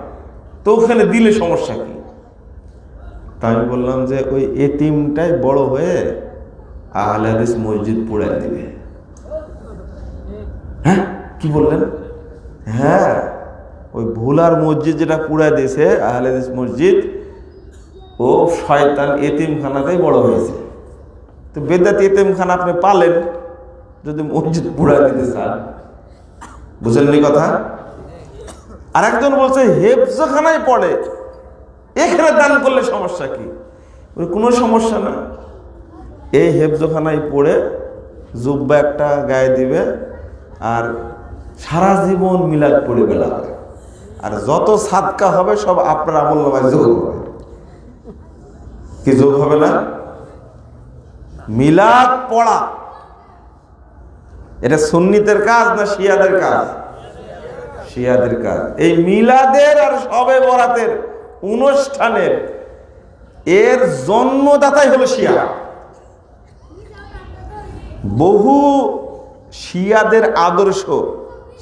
তো ওখানে দিলে সমস্যা কি? তাই আমি বললাম যে ওই এতিমটাই বড় হয়ে আহলে হাদিস মসজিদ পুড়ায় দিবে। হ্যাঁ, কি বললেন? হ্যাঁ, ওই ভুলার মসজিদ যেটা পুড়ায় দিয়েছে আহলে হাদিস মসজিদ, ও শয়তান এতিমখানাতেই বড় হয়েছে। তো বেদাতি এতিমখানা আপনি পালেন যদি মসজিদ পুড়ায় দিতে চান। বুঝলেন কথা? আর একজন বলছে হেফজখানায় পড়ে, এখানে দান করলে সমস্যা কি? কোনো সমস্যা না। এই হেফজখানায় পড়ে জুব্বা একটা গায়ে দিবে আর সারা জীবন মিলাদ পড়ে বেড়াবে, আর যত সাদকা হবে সব আপনার আমলনামায় যোগ হবে। কি যোগ হবে না? মিলাদ পড়া এটা সুন্নিতের কাজ না শিয়াদের কাজ? শিয়াদের কাজ। এই মিলাদের আর শবে বরাতের অনুষ্ঠানের এর জন্মদাতাই হলো শিয়া। বহু শিয়াদের আদর্শ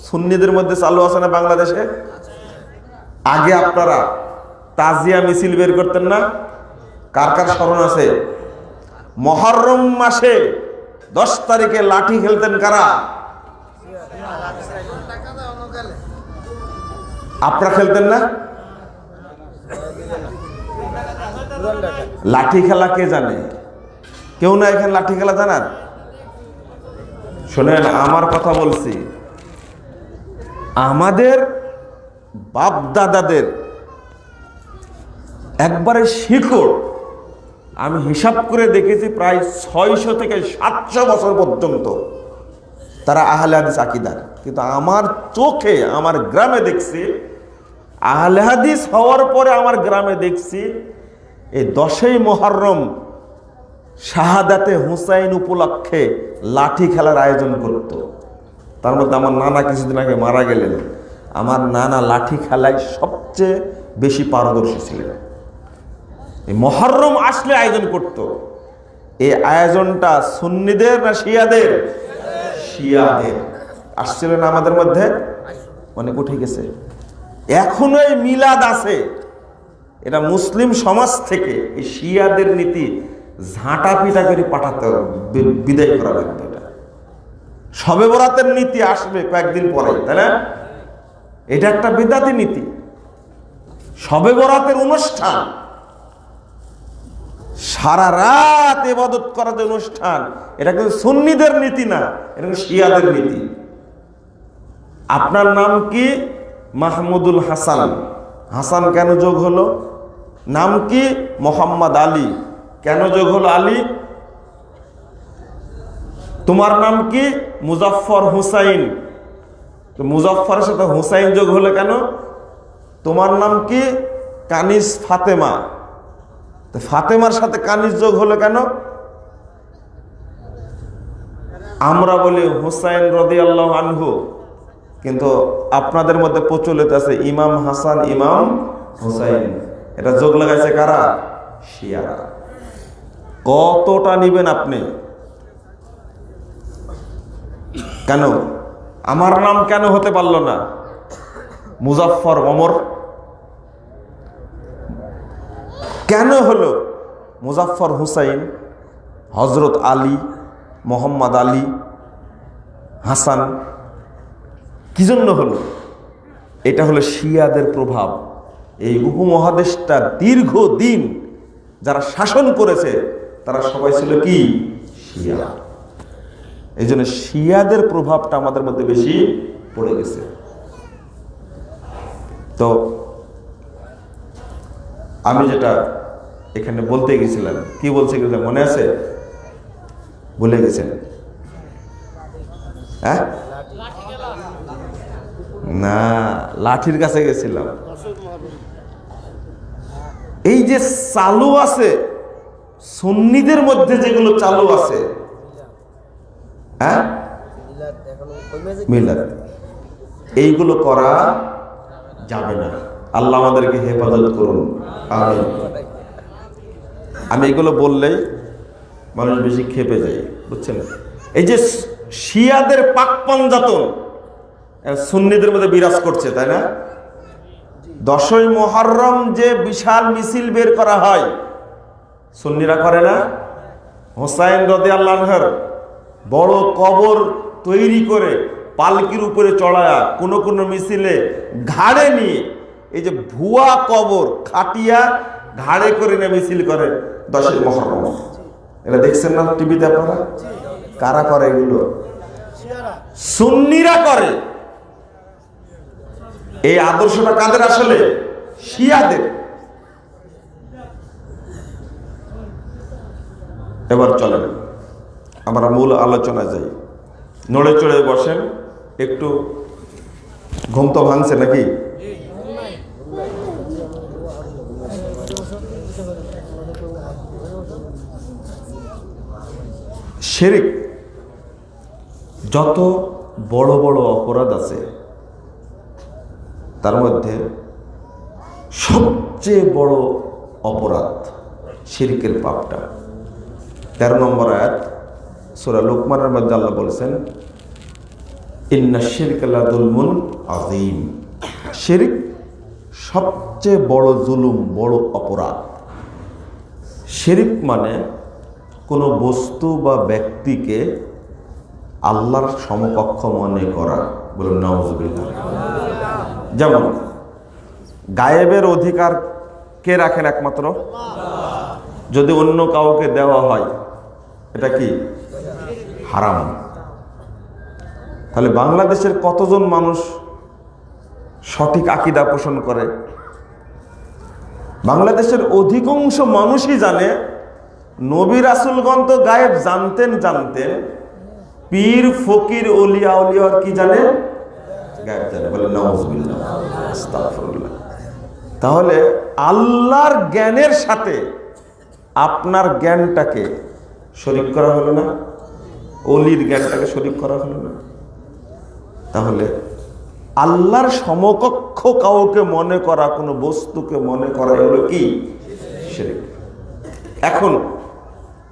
সুন্নিদের মধ্যে চালু আছে না বাংলাদেশে? আগে আপনারা তাজিয়া মিছিল বের করতেন না? কার কার স্মরণ আছে? মুহররম মাসে 10 তারিখে লাঠি খেলতেন কারা? আপনারা খেলতেন না? লাঠি খেলা কে জানে? কেউ না এখানে লাঠি খেলা জানার? শোনেন, আমার কথা বলছি, আমাদের বাপ দাদাদের একবারে শিকড় আমি হিসাব করে দেখেছি প্রায় 600 থেকে 700 বছর পর্যন্ত তারা আহলে হাদিস আকীদার। কিন্তু আমার চোখে আমার গ্রামে দেখছি, আহলে হাদিস হওয়ার পরে আমার গ্রামে দেখছি এই 10ই মুহররম শাহাদাতে হুসাইন উপলক্ষে লাঠি খেলার আয়োজন করত। তার মধ্যে আমার নানা কিছুদিন আগে মারা গেলেন। আমার নানা লাঠি খেলায় সবচেয়ে বেশি পারদর্শী ছিলেন। এই মুহররম আসলে আয়োজন করত। এই আয়োজনটা সুন্নিদের না শিয়াদের? শিয়াদের। আসছিল না আমাদের মধ্যে? অনেক উঠে গেছে। এখনো এই মিলাদ আছে, এটা মুসলিম সমাজ থেকে এই শিয়াদের নীতি ঝাঁটা পিটা করে পাঠাতে বিদায় করা লাগবে। এটা শবে বরাতের নীতি আসবে কয়েকদিন পরে, তাই না? এটা একটা বিদাতি নীতি। শবে বরাতের অনুষ্ঠান, সারা রাত ইবাদত করার যে অনুষ্ঠান, এটা কিন্তু সুন্নিদের নীতি না, এটা শিয়াদের নীতি। আপনার নাম কি? মাহমুদুল হাসান। হাসান কেন যোগ হলো? নাম কি? মোহাম্মদ আলী। কেন যোগ হলো আলী? তোমার নাম কি? মুজাফফর হুসাইন। তো মুজাফফরের সাথে হুসাইন যোগ হলো কেন? তোমার নাম কি? কানিস ফাতেমা। তো ফাতেমার সাথে কানিস যোগ হলো কেন? আমরা বলি হুসাইন রাদিয়াল্লাহু আনহু, কিন্তু আপনাদের মধ্যে প্রচলিত আছে ইমাম হাসান, ইমাম হুসাইন। এটা যোগ লাগাইছে কারা? শিয়ারা। কতটা নিবেন আপনি? কেন আমার নাম কেন হতে পারল না? মুজাফফর ওমর কেন হলো? মুজাফফর হুসাইন, হযরত আলী, মোহাম্মদ আলী, হাসান, কি জন্য হলো? এটা হলো শিয়াদের প্রভাব। এই উপমহাদেশটা দীর্ঘদিন যারা শাসন করেছে তারা সবাই ছিল কি? শিয়া। এই জন্য শিয়াদের প্রভাবটা আমাদের মধ্যে বেশি পড়ে গেছে। তো আমি যেটা এখানে বলতে গেছিলাম, কি বলছে গেছিলাম মনে আছে? ভুলে গেছেন? হ্যাঁ, না, লাঠির কাছে গেছিলাম। এই যে চালু আছে সুন্নিদের মধ্যে, যেগুলো চালু আছে, হ্যাঁ, মিলাদ, এইগুলো করা যাবে না। আল্লাহ আমাদেরকে হেফাজত করুন, আমিন। আমি এগুলো বললেই মানুষ বেশি ক্ষেপে যায়, বুঝছেন? এই যে শিয়াদের পাক পাঞ্জাতন সুন্নিদের মধ্যে বিরাজ করছে, তাই না? 10ই মুহররম যে বিশাল মিছিল বের করা হয়, সুন্নিরা করে না? হোসাইন রাদিয়াল্লাহু আনহুর বড় কবর তৈরি করে পালকির উপরে চড়ায়া কোন কোন মিছিলে ঘাড়ে নিয়ে, এই যে ভুয়া কবর খাটিয়া ঘাড়ে করে নিয়ে মিছিল করে 10ই মুহররম। এটা দেখছেন না টিভিতে আপনারা? কারা করে এগুলো? সুন্নিরা করে। এই আদর্শটা কাদের? আসলে শিয়াদের। এবার চলেন আমরা মূল আলোচনা যাই। নড়ে চড়ে বসেন, একটু ঘুম তো ভাঙছে নাকি? শিরক যত বড় বড় অপরাধ আছে তার মধ্যে সবচেয়ে বড় অপরাধ শিরকের পাপটা। 13 নম্বর আয়াত সূরা লুকমানের মধ্যে আল্লাহ বলেছেন, ইন্না শিরকা লাযুলমুন আযীম। শিরক সবচেয়ে বড় জুলুম, বড় অপরাধ। শিরক মানে কোনো বস্তু বা ব্যক্তিকে আল্লাহর সমকক্ষ মনে করা। বলুন নাউযুবিল্লাহ। যেমন গায়েবের অধিকার কে রাখেন? একমাত্র। যদি অন্য কাউকে দেওয়া হয় এটা কি? হারাম। তাহলে বাংলাদেশের কতজন মানুষ সঠিক আকীদা পোষণ করে? বাংলাদেশের অধিকাংশ মানুষই জানে নবী রাসূলগণ তো গায়েব জানতেন, পীর ফকির ওলিয়া উলিয়ার কি জানে? গায়েব জানে। বলে নাউযুবিল্লাহ, আস্তাগফিরুল্লাহ। তাহলে আল্লাহর জ্ঞানের সাথে আপনার জ্ঞানটাকে শরীক করা হলো না? ওলির জ্ঞানটাকে শরীক করা হলো না? তাহলে আল্লাহর সমকক্ষ কাউকে মনে করা, কোনো বস্তুকে মনে করা হলো কি? শিরক। এখন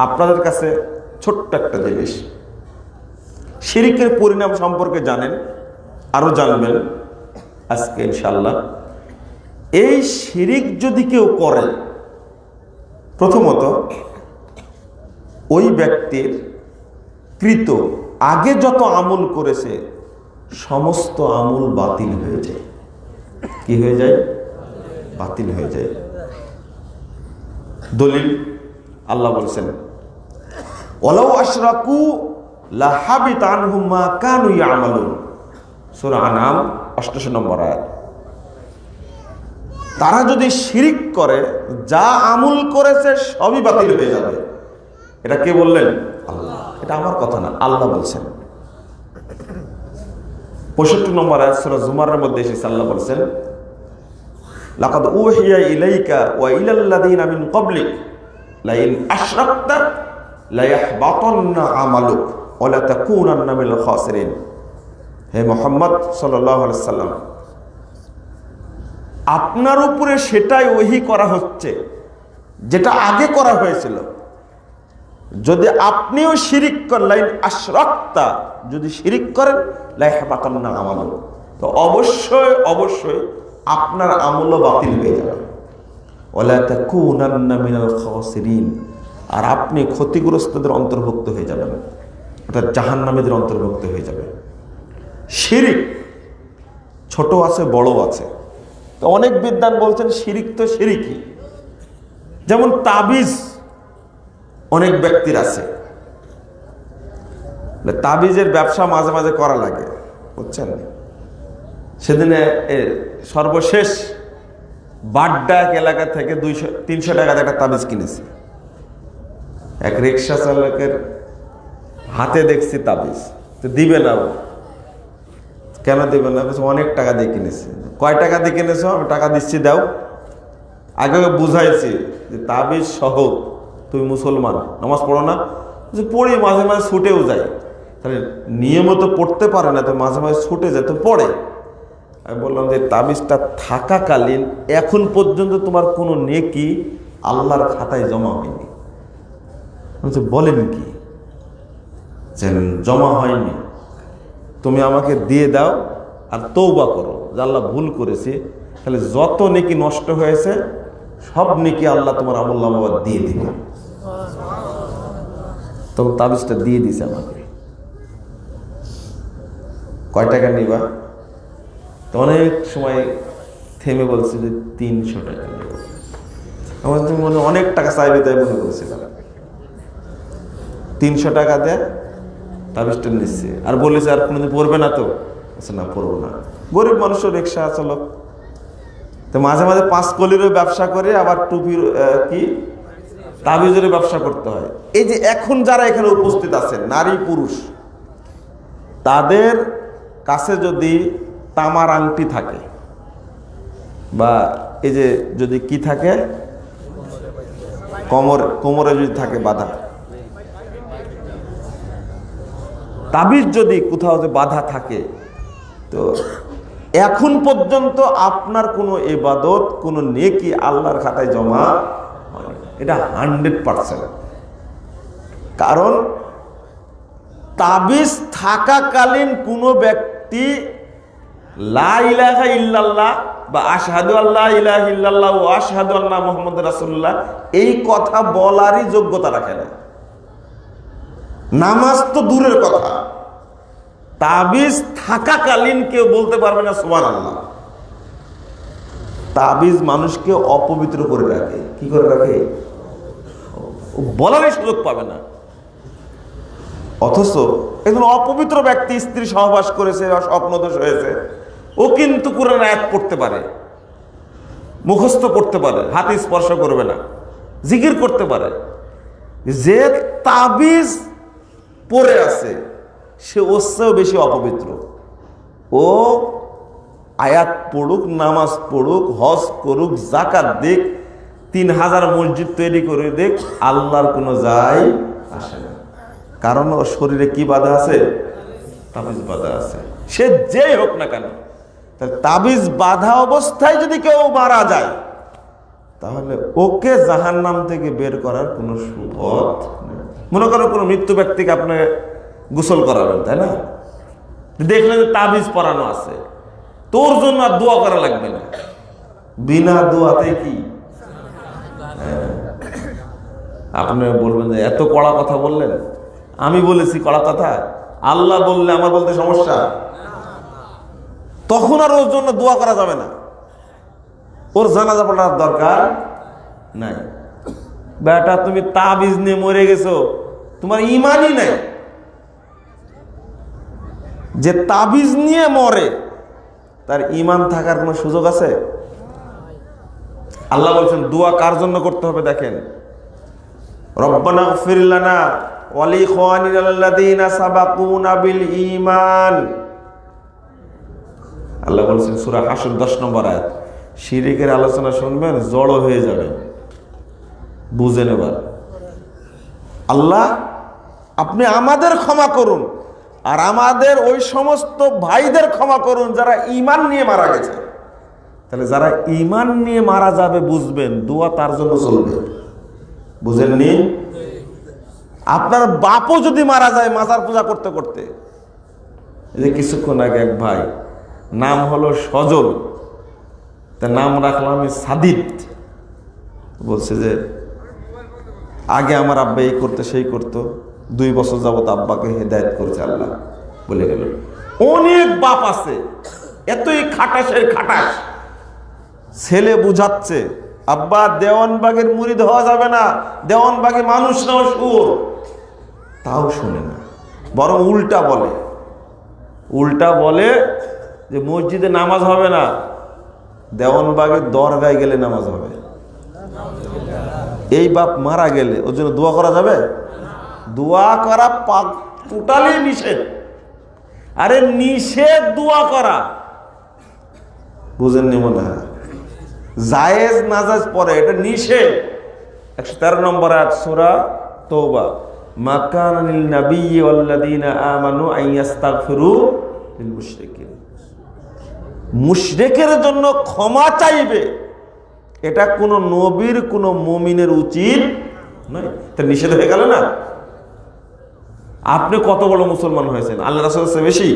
আপনাদের কাছে ছোট্ট একটা জিনিস, শিরকের পরিণাম সম্পর্কে জানেন, আরো জানবেন আজকে ইনশাআল্লাহ। এই শিরক যদি কেউ করে, প্রথমত ওই ব্যক্তির কৃত আগে যত আমল করেছে সমস্ত আমল বাতিল হয়ে যায়। কি হয়ে যায়? বাতিল হয়ে যায়। দলিল আল্লাহ বলেছেন, ওয়ালাউ আশরাকু লাহাবিতা আনহুম মা কানু ইয়ামালুন। সূরা আনাম 88 নম্বর আয়াত। তারা যদি শিরিক করে যা আমল করেছে সবই বাতিল হয়ে যাবে। এটা কে বললেন? আল্লাহ। এটা আমার কথা না, আল্লাহ বলছেন। 65 নম্বর আয়াত সূরা জুমারের মধ্যে এসেছে, আল্লাহ বলেছেন, লাকাদ উহিয়া ইলাইকা ওয়া ইলাল্লাযিনা মিন ক্বাবলিক লাইন আশরাকতা লায়াহবাতান্না আমালুক ওয়া লাতাকুনান্না মিনাল খাসিরিন। হে মুহাম্মদ সাল্লাল্লাহু আলাইহি সাল্লাম, আপনার উপরে সেটাই ওহী করা হচ্ছে যেটা আগে করা হয়েছিল। যদি আপনিও শিরিক করেন, আশরাকতা, যদি শিরিক করেন, লায়াহবাতান্না আমালুক, তো অবশ্যই অবশ্যই আপনার আমলও বাতিল হয়ে যাবে। ওয়ালা তাকুনান্না মিনাল খাসিরিন, আর আপনি ক্ষতিগ্রস্তদের অন্তর্ভুক্ত হয়ে যাবেন। অর্থাৎ জাহান্নামীদের অন্তর্ভুক্ত হয়ে যাবে। শিরিক ছোট আছে, বড় আছে। তো অনেক বিদ্বান বলছেন শিরিক তো শিরিকই। যেমন তাবিজ অনেক ব্যক্তির আছে, তাবিজের ব্যবসা মাঝে মাঝে করা লাগে, বুঝছেন। সেদিনে সর্বশেষ বাড্ডা এলাকা থেকে 200-300 টাকাতে একটা তাবিজ কিনেছি। এক রিক্সা চালকের হাতে দেখছি তাবিজ, তো দিবে না। কেন দিবে না? অনেক টাকা দিয়ে কিনেছি। কয় টাকা দিয়ে কিনেছো? আমি টাকা দিচ্ছি, দাও। আগে বুঝাইছি যে তাবিজ সহ তুমি মুসলমান, নামাজ পড়ো না? যে পড়ি, মাঝে মাঝে ছুটেও যায়। তাহলে নিয়মিত পড়তে পারে না, তো মাঝে মাঝে ছুটে যায়, তো পড়ে। আমি বললাম যে তাবিজটা থাকাকালীন এখন পর্যন্ত তোমার কোনো নেকি আল্লাহর খাতায় জমা হয়নি। বলেন কি? যে জমা হয়নি, তুমি আমাকে দিয়ে দাও আর তওবা করো যে আল্লাহ ভুল করেছি। তাহলে যত নেকি নষ্ট হয়েছে সব নেকি আল্লাহ তোমার আমলনামা দিয়ে দিবে। তখন তাবিজটা দিয়ে দিছে আমাকে। কয় টাকা নিবা? তো অনেক সময় থেমে বলছি যে 300 টাকা নেব। আমার তুমি মনে অনেক টাকা চাইবে তাই মনে করছিলাম। 300 টাকা দেয়, তাবিজটা নিচ্ছে। আর বলেছে আর কোনোদিন পড়বে না তো? না, পড়বো না। গরিব মানুষের রিক্সা চালক, তো মাঝে মাঝে 5 কলিরও ব্যবসা করে, আবার টুপির কি তাবিজের ব্যবসা করতে হয়। এই যে এখন যারা এখানে উপস্থিত আছেন, নারী পুরুষ, তাদের কাছে যদি তামার আংটি থাকে বা এই যে যদি কি থাকে কোমরে যদি থাকে বাধা, তাবিজ যদি কোথাও যে বাধা থাকে, তো এখন পর্যন্ত আপনার কোনো ইবাদত, কোনো নেকি আল্লাহর খাতায় জমা হয়, এটা 100%। কারণ তাবিজ থাকাকালীন কোনো ব্যক্তি লা ইলাহা ইল্লাল্লাহ বা আশহাদু আল্লা ইলাহা ইল্লাল্লাহ ওয়া আশহাদু আন্না মুহাম্মাদুর রাসূলুল্লাহ এই কথা বলারই যোগ্যতা রাখে না। নামাজ তো দূরের কথা, তাবিজ থাকাকালীন কেউ বলতে পারবে না সুবহানাল্লাহ। তাবিজ মানুষকে অপবিত্র করে রাখে। কি করে রাখে? বলারই সুযোগ পাবে না। অথচ একজন অপবিত্র ব্যক্তি স্ত্রী সহবাস করেছে বা স্বপ্নদোষ হয়েছে, ও কিন্তু কোরআন আয়াত পড়তে পারে, মুখস্থ করতে পারে, হাতে স্পর্শ করবে না, জিকির করতে পারে। যে তাবিজ পড়ে আছে সে ওর চেয়েও বেশি অপবিত্র। ও আয়াত পড়ুক, নামাজ পড়ুক, হজ করুক, যাকাত দিক, 3000 মসজিদ তৈরি করে দিক, আল্লাহর কোনো যায় আসে না। কারণ ওর শরীরে কি বাধা আছে? তাবিজ বাধা আছে। সে যেই হোক না কেন, তাবিজ বাধা অবস্থায় যদি কেউ মারা যায়, তাহলে ওকে জাহান্নাম থেকে বের করার কোনো সুপথ নেই। মনে করেন কোনো মৃত্যু ব্যক্তিকে আপনি গোসল করাবেন, তাই না? দেখলেন যে তাবিজ পরানো আছে, তোর জন্য আর দোয়া করা লাগবে না। বিনা দোয়াতে কি আপনি বলবেন যে এত কড়া কথা বললেন? আমি বলেছি কড়া কথা? আল্লাহ বললে আমার বলতে সমস্যা? তখন আর ওর জন্য দোয়া করা যাবে না, ওর জানাজা পড়ার দরকার নাই। বেটা তুমি তাবিজ নিয়ে মরে গেছো, তোমার ইমানই নাই। যে তাবিজ নিয়ে মরে তার ইমান থাকার কোনো সুযোগ আছে? আল্লাহ বলছেন দোয়া কার জন্য করতে হবে? দেখেন, রব্বানা ইগফির লানা ওয়া লিইখওয়ানিনাল্লাযীনা সাবাকুনা বিল ঈমান। আল্লাহ বলছেন সূরা হাশর 10 নম্বর আয়াত। শিরকের আলোচনা শুনবেন, জড়ো হয়ে যাবেন, বুঝে নেবার। আল্লাহ আপনি আমাদের ক্ষমা করুন আর আমাদের ওই সমস্ত ভাইদের ক্ষমা করুন যারা ঈমান নিয়ে মারা গেছে। তাহলে যারা ঈমান নিয়ে মারা যাবে বুঝবেন দোয়া তার জন্য চলবে। বুঝেননি? আপনার বাপও যদি মারা যায় মাজার পূজা করতে করতে, এই যে কিছুক্ষণ আগে এক ভাই, নাম হলো সজল, তার নাম রাখলাম আমি সাদিদ, বলছে যে আগে আমার আব্বা এই করতো সেই করতো, 2 বছর যাবত আব্বাকে হেদায়েত করেছে আল্লাহ বলে গেল। অনেক বাপ আছে এতই খাটাসের খাটাস, ছেলে বুঝাচ্ছে আব্বা দেওয়ানবাগের মুরিদ হওয়া যাবে না, দেওয়ানবাগী মানুষ না, সুর, তাও শুনে না, বরং উল্টা বলে যে মসজিদে নামাজ হবে না, দেওয়ানবাগের দরগায় গেলে নামাজ হবে। এই বাপ মারা গেলে ওর জন্য দোয়া করা যাবে? দোয়া করা টোটালি নিষেধ। আরে নিষেধ দোয়া করা, বুঝেননি মনে হয়? জায়েজ নাজায়েজ পরে, এটা নিষেধ। 113 নম্বর আয়াত সূরা তওবা, মা কানা লিন নাবিয়্যি ওয়াল্লাযীনা আমানু আন ইস্তাগফিরু লিল মুশরিকিন। মুশরিকের জন্য ক্ষমা চাইবে, এটা কোন নবীর কোন মুমিনের উচিত নয়। এটা নিষেধ হয়ে গেল না? আপনি কত বড় মুসলমান হয়েছেন, আল্লাহ রাসূলের চেয়ে বেশি?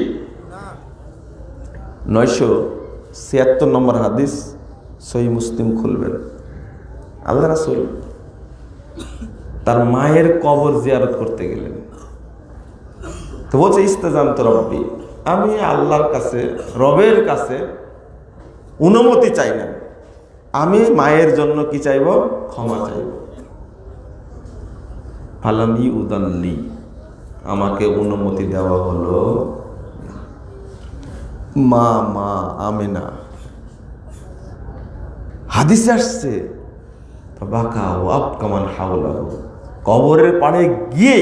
976 নম্বর হাদিস, সহিহ মুসলিম খুলবেন। আল্লাহ রাসূল তার মায়ের কবর জিয়ারত করতে গেলেন, তো বলছে ইস্তাজানতু রব্বি, আমি আল্লাহর কাছে, রবের কাছে অনুমতি চাই না, আমি মায়ের জন্য কি চাইব? ক্ষমা চাইব। ফালাম ইউদানলি, আমাকে অনুমতি দেওয়া হলো মা আমেনা। হাদিসে আসছে বাকা ও আবকামান হাওলাহু, কবরের পাড়ে গিয়ে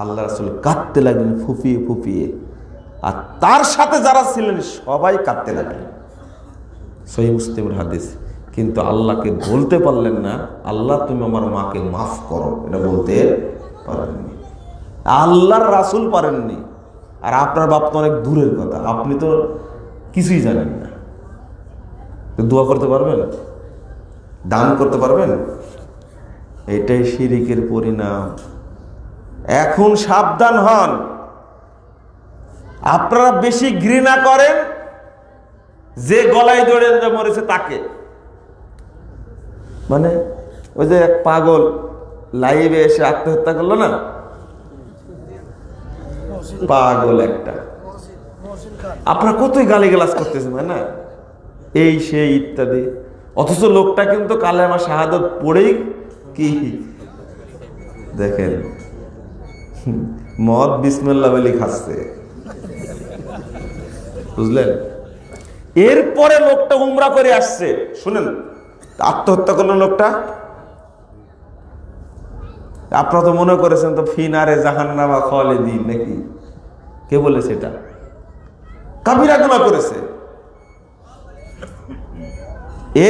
আল্লাহ রাসূল কাঁদতে লাগলেন ফুপিয়ে ফুপিয়ে, আর তার সাথে যারা ছিলেন সবাই কাঁদতে লাগলেন। সহিহ মুসলিমের হাদিস। কিন্তু আল্লাহকে বলতে পারলেন না, আল্লাহ তুমি আমার মাকে মাফ করো, এটা বলতে পারেননি। আল্লাহর রাসূল পারেননি, আর আপনার বাপ তো অনেক দূরের কথা, আপনি তো কিছুই জানেন না। দোয়া করতে পারবেন? দান করতে পারবেন? এটাই শিরিকের পরিণাম। এখন সাবধান হন। আপনারা বেশি ঘৃণা করেন যে গলায় দড়ে মরেছে তাকে। মানে ওই যে এক পাগল লাইভে এসে আত্মহত্যা করলো না, পাগল একটা, আপনারা কতই গালিগালাজ করতেছেন না, এই সেই ইত্যাদি, অথচ লোকটা কিন্তু কালেমা শাহাদাত পড়েই কি দেখেন মদ বিসমিল্লাহ বলে খাচ্ছে, বুঝলেন? এরপরে লোকটা উমরা করে আসছে, শুনেন, আত্মহত্যা করলো লোকটা। আপনারা তো মনে করেছেন তো ফিনারে জাহান্নামা খালিদিন নাকি? কে বলেছে এটা? কাবিরা গুনাহ করেছে,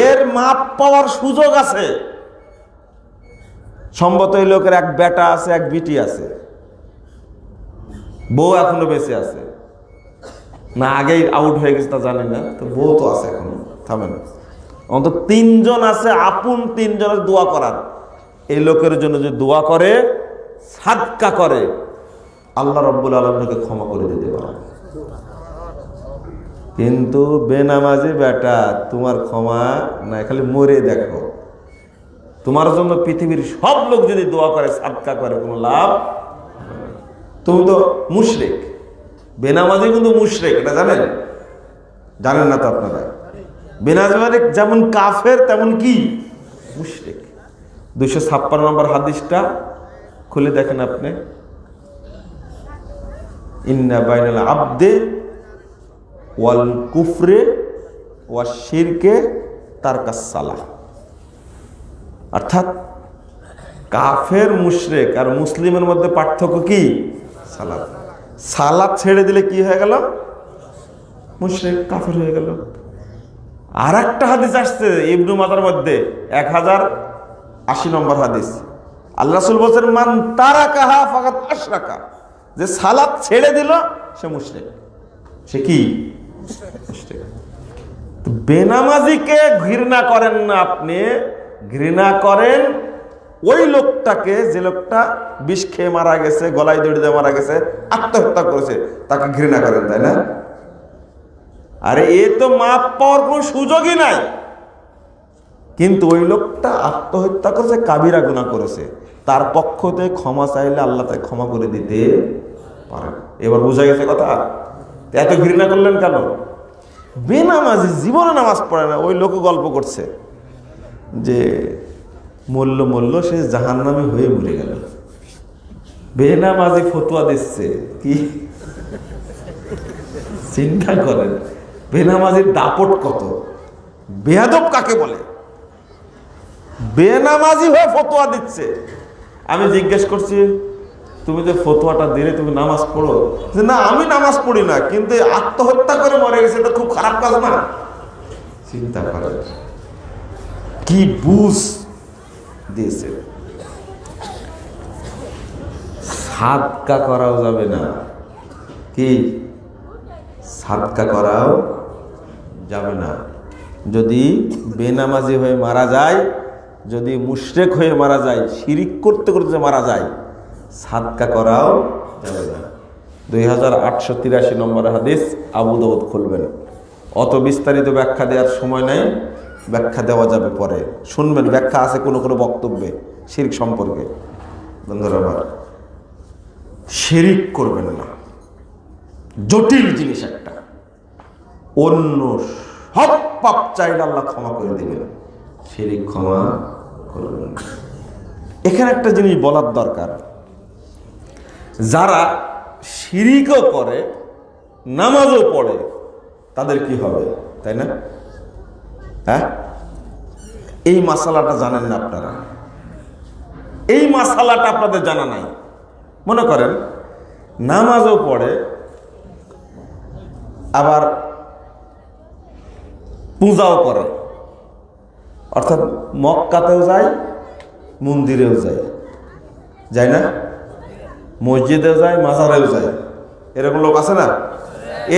এর মাপ পাওয়ার সুযোগ আছে। সম্ভবত এই লোকের এক বেটা আছে, এক বিটি আছে, বউ এখনো বেঁচে আছে না, আগেই আউট হয়ে গেছে তা জানি না, তো বউ তো আছে এখনো, থামেন, অন্তত 3 জন আছে আপন, 3 জনের দোয়া করার। এই লোকের জন্য যে দোয়া করে, সাদকা করে, আল্লাহ রাব্বুল আলামিনকে ক্ষমা করে দিতে পারে। কিন্তু বেনামাজি বেটা, তোমার ক্ষমা না, খালি মরে দেখো। তোমার জন্য পৃথিবীর সব লোক যদি দোয়া করে, সাদকা করে, কোনো লাভ। তুমি তো মুশরিক, বেনামাজি কিন্তু মুশরিক, এটা জানেন? জানেন না তো আপনারা? বেনামাজি যেমন কাফের তেমন কি মুশরিক। 256 নম্বর হাদিসটা খুলে দেখেন আপনি, ইন্না বাইনাল আবদে ওয়াল কুফরে ওয়া শিরকে তারকাস সালাহ। অর্থাৎ কাফের, মুশরিক আর মুসলিমের মধ্যে পার্থক্য কি? সালাত। সালাত ছেড়ে দিলে কি হয়ে গেল? মুশরিক, কাফের হয়ে গেল। আর একটা হাদিস আসছে ইবনু মাজার মধ্যে, 1080 নম্বর হাদিস, আল্লাহ রাসূল বলেন মান তারাকাহা ফাকাদ আশরাকা, যে সালাত ছেড়ে দিল সে মুশরিক। সে কি? মুশরিক। বেনামাজিকে ঘৃণা করেন না আপনি, ঘৃণা করেন ওই লোকটাকে, যে লোকটা বিষ খেয়ে মারা গেছে, গলায় দড়ি দিয়ে মারা গেছে, আত্মহত্যা করেছে, তাকে ঘৃণা করেন, তাই না? আরে এ তো মাপ পাওয়ার কোনো সুযোগই নাই, কিন্তু ওই লোকটা আত্মহত্যা করেছে, কাবিরা গুনাহ করেছে, তার পক্ষ থেকে ক্ষমা চাইলে আল্লাহ তাকে ক্ষমা করে দিতে পারেন। এবার বোঝা গেছে কথা? এত ঘৃণা করলেন কেন? বেনামাজি জীবনে নামাজ পড়ে না, ওই লোক গল্প করছে যে মরল সে জাহান্নামী হয়ে মরে গেল। বেনামাজি ফতোয়া দিচ্ছে কি, চিন্তা করেন বেনামাজির দাপট কত। বেয়াদব কাকে বলে? বেনামাজি হয়ে ফতোয়া দিচ্ছে। আমি জিজ্ঞেস করছি, তুমি যে ফতোয়াটা দিলে তুমি নামাজ পড়ো? যে না, আমি নামাজ পড়ি না, কিন্তু আত্মহত্যা করে মরে গেছে, এটা খুব খারাপ কাজ না? চিন্তা করেন কি বুঝ দিয়েছে। সাদকা করাও যাবে না, কি সাদকা করাও যাবে না। যদি বেনামাজি হয়ে মারা যায়, যদি মুশরিক হয়ে মারা যায়, শিরিক করতে করতে মারা যায়, সাদকা করাও যাবে না। 2883 নম্বর হাদিস, আবু দাউদ খুলবেন। অত বিস্তারিত ব্যাখ্যা দেওয়ার সময় নাই, ব্যাখ্যা দেওয়া যাবে পরে, শুনবেন ব্যাখ্যা আছে কোনো কোনো বক্তব্যে শিরিক সম্পর্কে। বন্ধুরা আমার, শিরিক করবেন না, জটিল জিনিস একটা। অন্য সব পাপ চাইলে আল্লাহ ক্ষমা করে দিবেন, শিরিক ক্ষমা করবেন না। এখানে একটা জিনিস বলার দরকার, যারা শিরিকও করে নামাজও পড়ে তাদের কি হবে, তাই না? হ্যাঁ, এই মাসালাটা জানেন না আপনারা, এই মাসালাটা আপনাদের জানা নাই। মনে করেন নামাজও পড়ে, আবার পূজাও করে, অর্থাৎ মক্কাতেও যায়, মন্দিরেও যায়, যায় না? মসজিদেও যায়, মাজারেও যায়, এরকম লোক আছে না?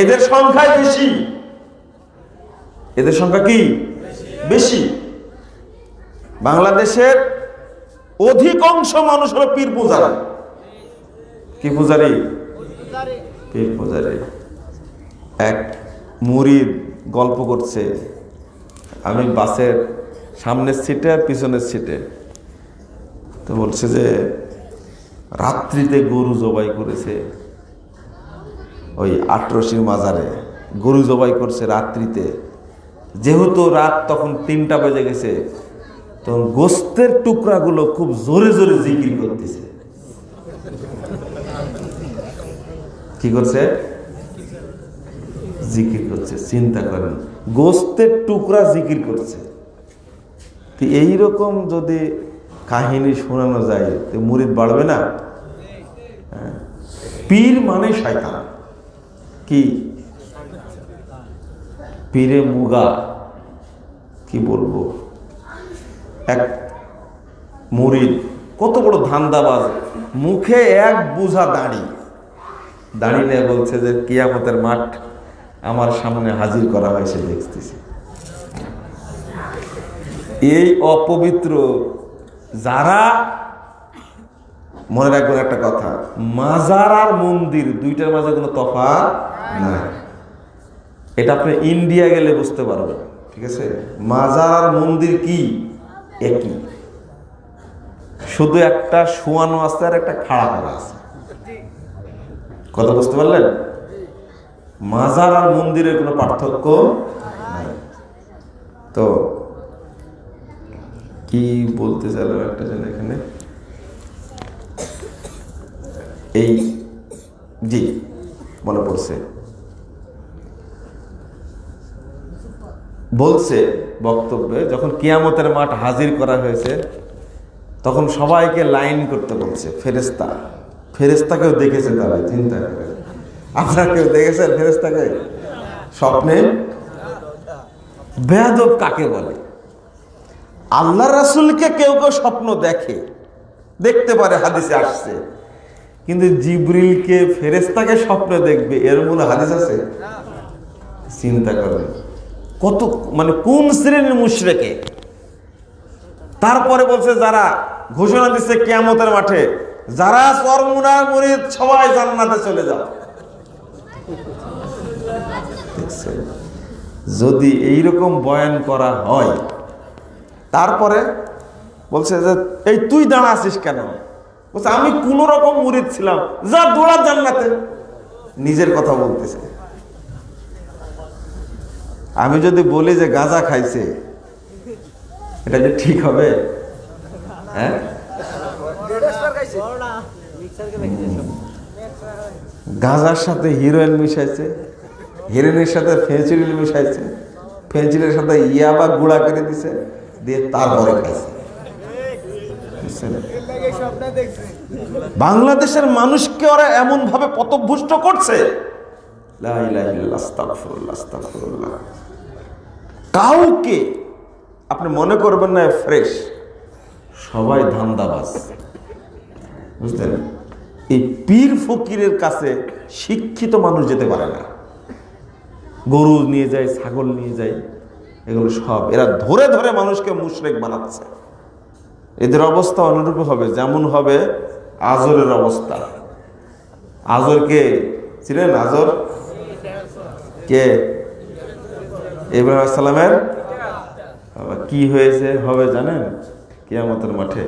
এদের সংখ্যাই বেশি। এদের সংখ্যা কি বেশি? বাংলাদেশের অধিকাংশ মানুষ হলো পীর পূজারী। কি পূজারী? পীর পূজারী। এক মুরিদ গল্প করছে, আমি বাসের সামনের সিটে আর পিছনের সিটে, তো বলছে যে রাত্রিতে গরু জবাই করেছে, ওই আটরশির মাজারে গরু জবাই করছে রাত্রিতে। যেহেতু রাত তখন 3টা বেজে গেছে, তখন গোস্তের টুকরাগুলো খুব জোরে জোরে জিকির করতেছে। কি করছে? জিকির করছে। চিন্তা করেন, গোস্তের টুকরা জিকির করছে। তো এইরকম যদি কাহিনী শোনানো যায় তো মুরিদ বাড়বে না? পীর মানে শয়তান। কি পীরে মুগা, কি বলবো। এক মুরিদ কত বড় ধান্দাবাজ, মুখে এক বোঝা দাড়ি নিয়ে বলছে যে কিয়ামতের মাঠ আমার সামনে হাজির করা হয়েছে, দেখতেছি। এই অপবিত্র যারা, মনে রাখবেন একটা কথা, মাজার আর মন্দির দুইটার মাঝে কোনো তফাৎ নাই। এটা আপনি ইন্ডিয়া গেলে বুঝতে পারবেন, ঠিক আছে? মাজার আর মন্দির কি একই, শুধু একটা শোয়ানো আছে আর একটা খাড়া করা আছে। কথা বুঝতে পারলেন? মাজার আর মন্দিরের কোনো পার্থক্য নাই। তো কি বলতে চাইলাম একটা জন এখানে, এই জি মনে পড়ছে, বলছে বক্তব্যে যখন কিয়ামতের মাঠ হাজির করা হয়েছে তখন সবাইকে লাইন করতে বলছে। ফেরেশতাকেও দেখেছে তারা, চিন্তা করেন। আপনারা কেউ দেখেছেন ফেরেশতাকে স্বপ্নে? বেয়াদব কাকে বলে? আল্লাহ রাসূলকে কেউ কেউ স্বপ্ন দেখতে পারে, হাদিসে আসছে, কিন্তু জিবরিলকে ফেরেশতাকে স্বপ্ন দেখবে এর মূল হাদিস আছে? চিন্তা করেন কত, মানে কোন শ্রেণীর মুশরিকে। তারপরে বলছে যারা ঘোষণা দিচ্ছে কিয়ামতের মাঠে, যারা চরমুনার মুরিদ সবাই জান্নাতে চলে যাও। যদি এইরকম বয়ান করা হয়, তারপরে বলছে যে এই তুই দাঁড়া আছিস কেন? বলছে আমি কোন রকম মুরিদ ছিলাম, যা দৌড়া জান্নাতে। নিজের কথা বলতেছে। আমি যদি বলি যে গাঁজা খাইছে, এটা যে ঠিক হবে? হ্যাঁ, গাঁজার সাথে হিরোইন মিশাইছে, হিরোইনের সাথে ফেন্সিডিল মিশাইছে, ফেন্সিডিলের সাথে ইয়াবা গুঁড়া করে দিছে, দিয়ে তারপরে খাইছে। বাংলাদেশের মানুষকে ওরা এমন ভাবে পথভ্রষ্ট করছে, লা ইলাহা ইল্লাল্লাহ, আস্তাগফিরুল্লাহ, আস্তাগফিরুল্লাহ। কাউকে আপনি মনে করবেন না ফ্রেশ, সবাই ধান্দাবাজ, বুঝলেন? এই পীর ফকিরের কাছে শিক্ষিত মানুষ যেতে পারে না। গরু নিয়ে যায়, ছাগল নিয়ে যায়, এগুলো সব এরা ধরে ধরে মানুষকে মুশরিক বানাচ্ছে। এদের অবস্থা অনুরূপ হবে, যেমন হবে আজরের অবস্থা। আজরকে ছিলেন? আজর কে? ইব্রাহিম আলাইহিস সালামের কি হয়েছে হবে জানেন? কিয়ামতের মাঠে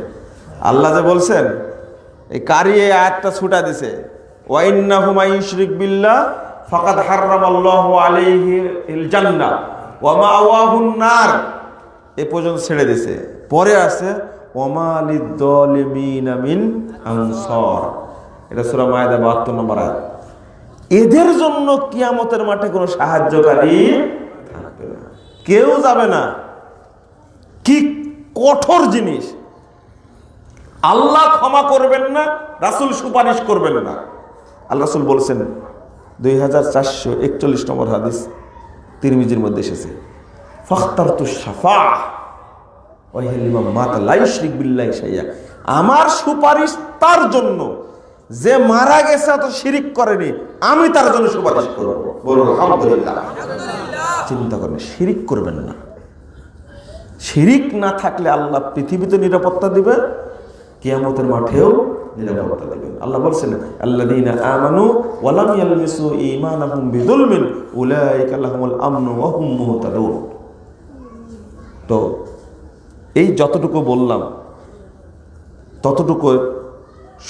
আল্লাহ যে বলছেন, এই কারি এই আয়াতটা ছুটা দিছে, ওয়া ইন্নাহু মাইয়ুশরিক বিল্লাহ ফাকাদ হারামাল্লাহু আলাইহিল জান্নাহ ওয়া মাওয়াহুন নার, এ পর্যন্ত ছেড়ে দিছে। পরে আছে ওমা লিয-যালিমিনা মিন আনসার, এটা সূরা মায়েদা 72 নম্বর আয়াত। এদের জন্য কিয়ামতের মাঠে কোনো সাহায্যকারী থাকবে না, কেউ যাবে না। কি কঠোর জিনিস! আল্লাহ ক্ষমা করবেন না, রাসূল সুপারিশ করবেন না। আল্লাহ রাসূল বলেছেন, 2441 নম্বর হাদিস তিরমিজির মধ্যে এসেছে, ফাখতারতুশ শাফাআহ ওয়া হিয়া লিমান মাতা লা ইউশরিক বিল্লাহি শাইআ, আমার সুপারিশ তার জন্য যে মারা গেছে অত শিরিক করেনি, আমি তার জন্য সুপারিশ করব। বলুন আলহামদুলিল্লাহ। চিন্তা করেন, শিরিক করবেন না। শিরিক না থাকলে আল্লাহ পৃথিবীতে নিরাপত্তা দিবে, কিয়ামতের মাঠেও নিরাপত্তা দিবেন। আল্লাহ বলছেন, আল্লাযীনা আমানু ওয়া লাম ইয়ালবিসু ঈমানাহুম বিযুলমিন উলাইকা লাহুমুল আমনু ওয়া হুম মুহতাদুন। তো এই যতটুকু বললাম ততটুকু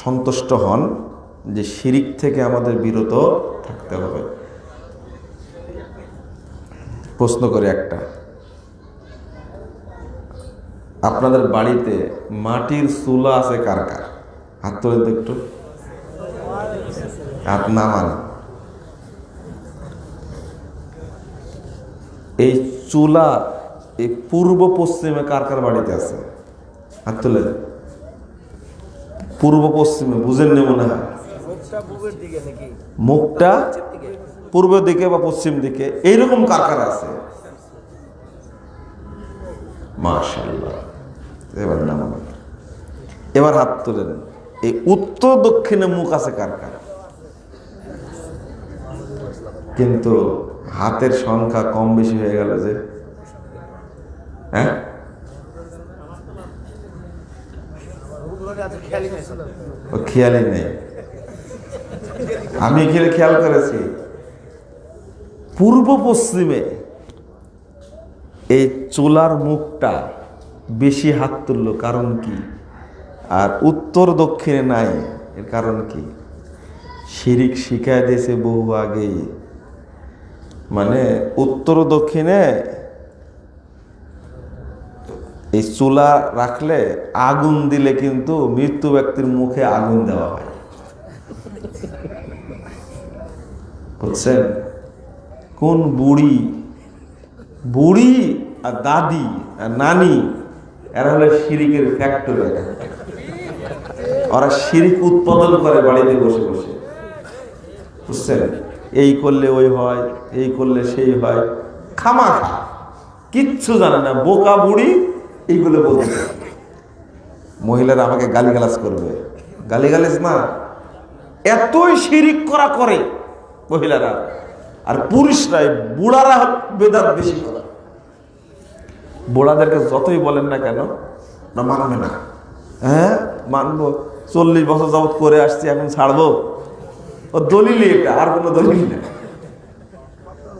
সন্তুষ্ট হন যে শিরিক থেকে আমাদের বিরত থাকতে হবে। প্রশ্ন করে একটা, আপনাদের বাড়িতে মাটির চুলা আছে কার কার? হাত তোলেন তো একটু, হাত নামান। এই চুলা এই পূর্ব পশ্চিমে কার কার বাড়িতে আছে? হাত তোলেন। পূর্ব পশ্চিমে বুঝেন না মনে হয়? মুখটা পূর্ব দিকে বা পশ্চিম দিকে, এইরকম কার কার আছে? মাশাআল্লাহ। এবার নামান, এবার হাত তোলেন। এই উত্তর দক্ষিণে মুখ আছে কার কার? কিন্তু হাতের সংখ্যা কম বেশি হয়ে গেল যে, হ্যাঁ? খেয়ালই নেই। আমি খেয়াল করেছি পূর্ব পশ্চিমে এই চুলার মুখটা বেশি হাত তুললো, কারণ কি? আর উত্তর দক্ষিণে নাই, এর কারণ কি? শিরিক শিখায় দিয়েছে বহু আগেই। মানে উত্তর দক্ষিণে এই চুলা রাখলে আগুন দিলে কিন্তু মৃত্যু ব্যক্তির মুখে আগুন দেওয়া হয়, বুঝছেন? কোন বুড়ি বুড়ি আর দাদি আর নানি, এরা হলো শিরিকের ফ্যাক্টরি। ওরা শিরিক উৎপাদন করে বাড়িতে বসে বসে, বুঝছেন? এই করলে ওই হয়, এই করলে সেই হয়, খামাখা কিচ্ছু জানে না, বোকা বুড়ি এইগুলো বলছে। মহিলারা আমাকে গালিগালাজ করবে, গালিগালাজ না, এতই শিরিক করা করে মহিলারা। আর পুরুষরাই, বুড়ারা বেদাত বেশি করে। বুড়াদেরকে যতই বলেন না কেন, না মানবে না। হ্যাঁ মানবো, 40 বছর যাবত করে আসছি, এখন ছাড়বো? ও দলিল, এটা আর কোনো দলিল নেই।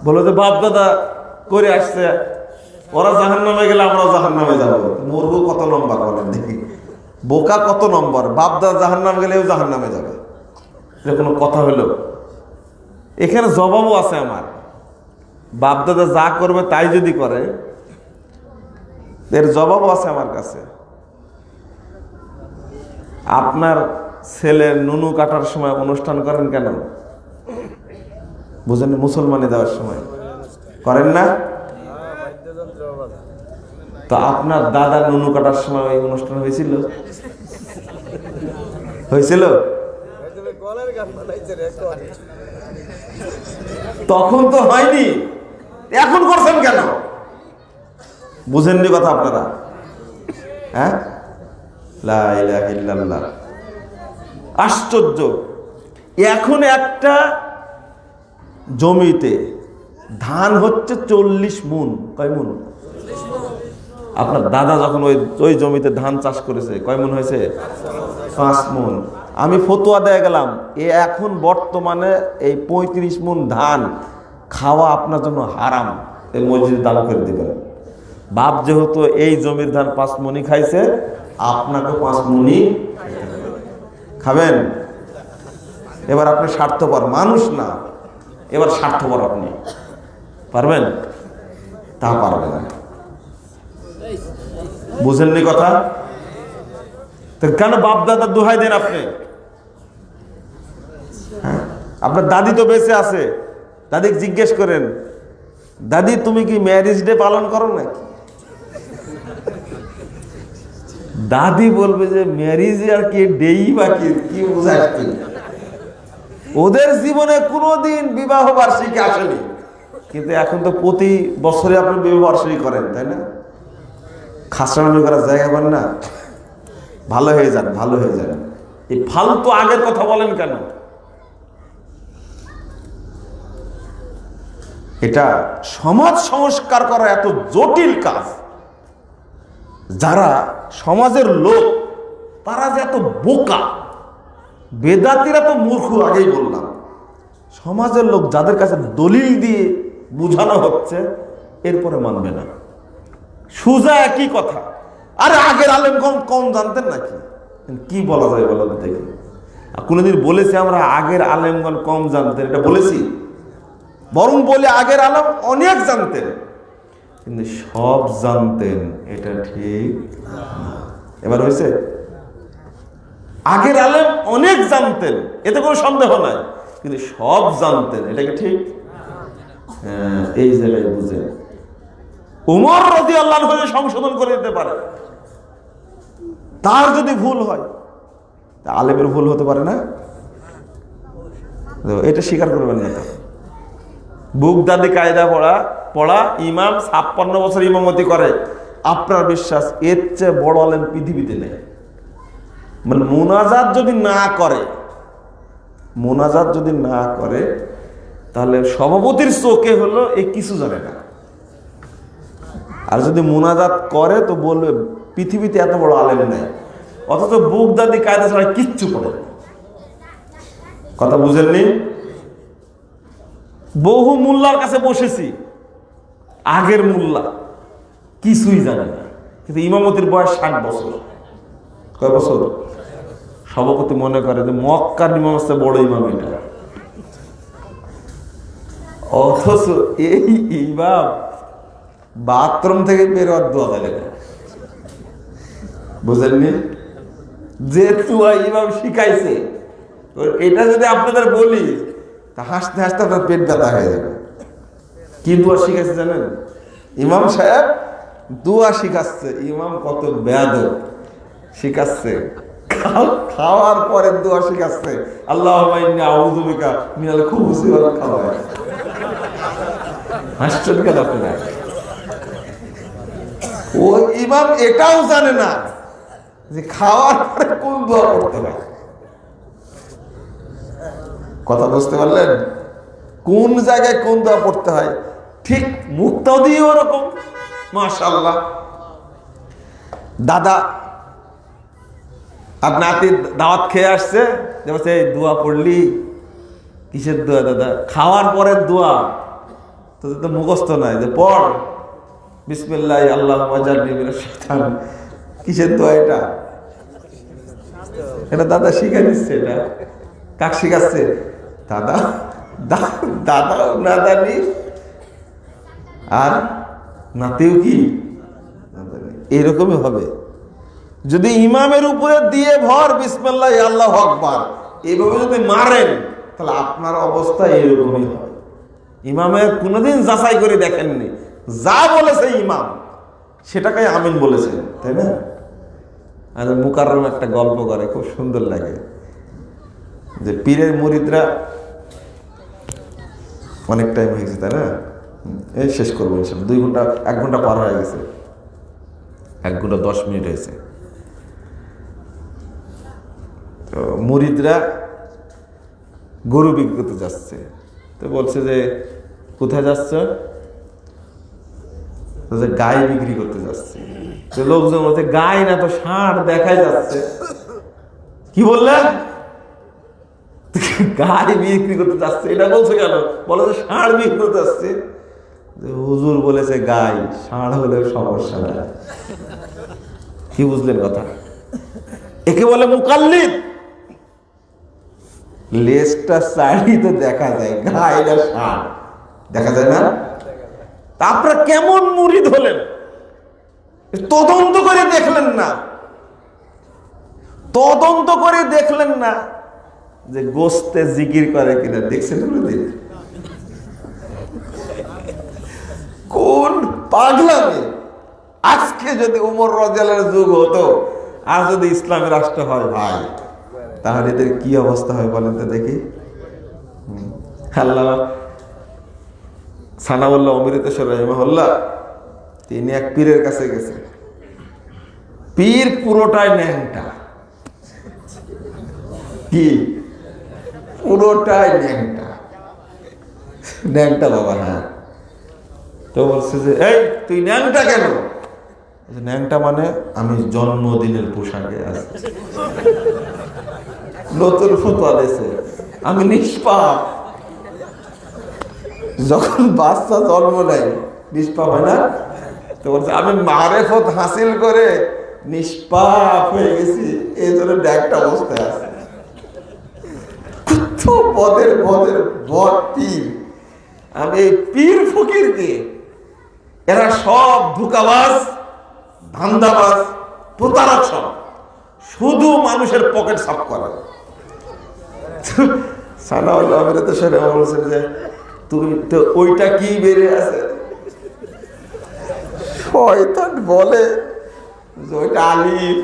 বলো যে বাপ দাদা করে আসছে, ওরা জাহান্নামে গেলে আমরাও জাহান্নামে যাবো। মরবো কত নম্বর বলেন দেখি, বোকা কত নম্বর? বাপদা জাহান্নামে গেলেও জাহান্নামে যাবে, এটা কোনো কথা হলো? এখানে জবাবও আছে আমার। বাপদাদা যা করবে তাই যদি করে, এর জবাবও আছে আমার কাছে। আপনার ছেলের নুনু কাটার সময় অনুষ্ঠান করেন কেন? বুঝেন, মুসলমানি দেওয়ার সময় করেন না? তো আপনার দাদার নুনু কাটার সময় ওই অনুষ্ঠান হয়েছিল? হয়েছিল? তখন তো হয়নি, এখন করছেন কেন? বুঝেননি কথা আপনারা? হ্যাঁ, লা ইলাহা ইল্লাল্লাহ। আশ্চর্য। এখন একটা জমিতে ধান হচ্ছে 40 মুন। কয় মুন? আপনার দাদা যখন ওই জমিতে ধান চাষ করেছে কয় মুন হয়েছে? 5 মুন। আমি ফতোয়া দিয়ে গেলাম, এখন বর্তমানে এই 35 মুন ধান খাওয়া আপনার জন্য হারাম, এই মসজিদে দান করে দিবেন। বাপ যেহেতু এই জমির ধান 5 মুনি খাইছে, আপনাকে 5 মুনি খাবেন। এবার আপনি স্বার্থপর মানুষ না, এবার স্বার্থপর আপনি পারবেন? তা পারবেন না। বুঝেননি কথা? তো কেন বাপ দাদা দোহাই দেন আপনি? হ্যাঁ, আপনার দাদি তো বেঁচে আছে, দাদিকে জিজ্ঞেস করেন, দাদি তুমি কি ম্যারেজ ডে পালন করো নাকি? দাদি বলবে যে ম্যারেজ আর কি ডেই বা কি বোঝাস তুই? ওদের জীবনে কোনোদিন বিবাহ বার্ষিকী আসেনি, কিন্তু এখন তো প্রতি বছরে আপনি বিবাহ বার্ষিকী করেন, তাই না? খাসরামি করার জায়গা পান না? ভালো হয়ে যান, ভালো হয়ে যান। এই ফালতু আগের কথা বলেন কেন? এটা সমাজ সংস্কার করা এত জটিল কাজ। যারা সমাজের লোক তারা যে এত বোকা, বেদাতিরা তো মূর্খ, আগেই বললাম। সমাজের লোক যাদের কাছে দলিল দিয়ে বুঝানো হচ্ছে, এরপরে মানবে না। সুজা একই কথা। আরে আগের আলেম কম জানতেন নাকি? কি বলা যায় বলেন দেখি? কোনদিন বলেছি আমরা আগের আলেমগণ কম জানতেন? এটা বলেছি? বরং বলে আগের আলেম অনেক জানতেন, কিন্তু সব জানতেন এটা ঠিক না। এবার হয়েছে? আগের আলেম অনেক জানতেন, এতে কোনো সন্দেহ নাই, কিন্তু সব জানতেন এটা কি ঠিক? হ্যাঁ, এই জায়গায় বুঝেন। উমর রাদিয়াল্লাহু আনহু সংশোধন করে দিতে পারে, তার যদি ভুল হয়, আলেমের ভুল হতে পারে না? এটা স্বীকার করবেন না তো? বুগদাদি কায়দা পড়া ইমাম 56 বছর ইমামতি করে, আপনার বিশ্বাস এর চেয়ে বড় আলেম পৃথিবীতে নেই। মানে মোনাজাত যদি না করে তাহলে সভাপতির চোখে হলো এ কিছু জানে না, আর যদি মোনাজাত করে তো বলবে পৃথিবীতে এত বড় আলেম নাই। অথচ বুগদাদি কায়দা ছাড়া কিচ্ছু পড়ে না। কথা বুঝেননি? বহু মোল্লার কাছে বসেছি, আগের মোল্লা কিছুই জানে না, কিন্তু ইমামতির বয়স 60 বছর। কয় বছর? সভাপতি মনে করে যে মক্কার ইমাম হচ্ছে বড় ইমাম এটা, অথচ এই ইমাম বাথরুম থেকে বেরোয়ার দোয়া দেয় না। বুঝেননি? যে তুয়া ইমাম শিখাইছে, এটা যদি আপনাদের বলি তা হাসতে হাসতে আপনার পেট ব্যথা হয়ে যাবে। কি দোয়া শিখাইছে জানেন? ইমাম সাহেব দোয়া শিখাচ্ছে। ইমাম কত বেয়াদব, শিখাচ্ছে খাওয়ার পরে দোয়া শিখাচ্ছে, আল্লাহুম্মা ইন্নী আউযু বিকা মিনাল খুবুসি ওয়াল খাবায়েস। হাসছেন কেন আপনারা? ও ইমাম এটাও জানে না যে খাওয়ার পরে কোন দোয়া করতে হয়। কথা বুঝতে পারলেন? কোন জায়গায় কোন দোয়া পড়তে হয়, ঠিক মুক্তাদি ওরকম। মাশাআল্লাহ। দাদা আর নাতি দাওয়াত খেয়ে আসছে, এই দোয়া পড়লি? কিসের দোয়া দাদা? খাওয়ার পরের দোয়া। তো মুখস্থ নাই যে পড়। বিসমিল্লাহ আল্লাহুম্মা জান্নিবনি মিনাশ শাইতান, কিসের দোয়া এটা? এটা দাদা শিখাই দিচ্ছে। এটা কাক শিখাচ্ছে? দাদা দাদাও না জানি আর নাতেও কি এরকমই হবে। যদি ইমামের উপরে দিয়ে ভর বিসমিল্লাহ আল্লাহু আকবার এইভাবে যদি মারেন, তাহলে আপনার অবস্থা এরকমই হবে। ইমামের কোনোদিন যাচাই করে দেখেননি, যা বলেছে ইমাম সেটাকে আমিন বলেছেন, তাই না? আর মুকাররম একটা গল্প করে, খুব সুন্দর লাগে, যে পীরের মুরিদরা অনেক টাইম হয়ে গেছে, তাই না? এই শেষ করবো ইনশাআল্লাহ। 2 ঘন্টা 1 ঘন্টা পার হয়ে গেছে, 1 ঘন্টা 10 মিনিট হয়েছে। তো মুরিদরা গরু বিক্রি করতে যাচ্ছে, তো বলছে যে কোথায় যাচ্ছ? যে গাই বিক্রি করতে যাচ্ছে। তো লোকজন বলছে গাই না তো ষাঁড় দেখাই যাচ্ছে। কি বললেন? গাই বিক্রি করতে যাচ্ছে, এটা বলছে কেন? বলে যে ষাঁড় বিক্রি করতে যাচ্ছে। হুজুর বলেছে গাই, ষাঁড় হলেও সমস্যা না। কি বুঝলেন কথা? একে বলে মুকাল্লিদ। লেজটা সাইডে তো দেখা যায়, গাই না ষাঁড় দেখা যায় না? তা আপনারা কেমন মুরিদ হলেন? তদন্ত করে দেখলেন না, তদন্ত করে দেখলেন না যে গোস্তে জিকির করে কিনা? দেখছেন কোনদিন? কোন পাগলামি! আজকে যদি উমর রাদিয়াল্লাহু যুগ হতো, আর যদি ইসলামী রাষ্ট্র হয় ভাই, তাহলে এদের কি অবস্থা হয় বলেন তো দেখি। আল্লাহ সানাউল্লাহ অমৃতসর রাহিমাহুল্লাহ, তিনি এক পীরের কাছে গেছে। পীর পুরোটাই ন্যাংটা। কি? পুরোটাই ন্যাংটা, ন্যাংটা বাবা। হ্যাঁ, তো বলছে যে এই তুই ন্যাংটা কেন? ন্যাংটা মানে আমি জন্মদিনের পোশাকে আছি। নতুন ফতোয়া দিয়েছে, আমি নিষ্পাপ। যখন বাচ্চা জন্ম নেয় নিষ্পাপ হয় না? তো বলছে আমি মারেফত হাসিল করে নিষ্পাপ হয়ে গেছি, এই জন্য একটা অবস্থায় আছে। পদের পদের বদ পীর। আমি এই পীর ফকিরকে, এরা সব ধোঁকাবাজ, ধান্দাবাজ, প্রতারক, সব শুধু মানুষের পকেট সাফ করা। সানাউল্লাহ অমৃতসর বলছেন যে তুমি তো ওইটা কি বেড়ে আছে? শয়তান বলে যে ওইটা আলিফ।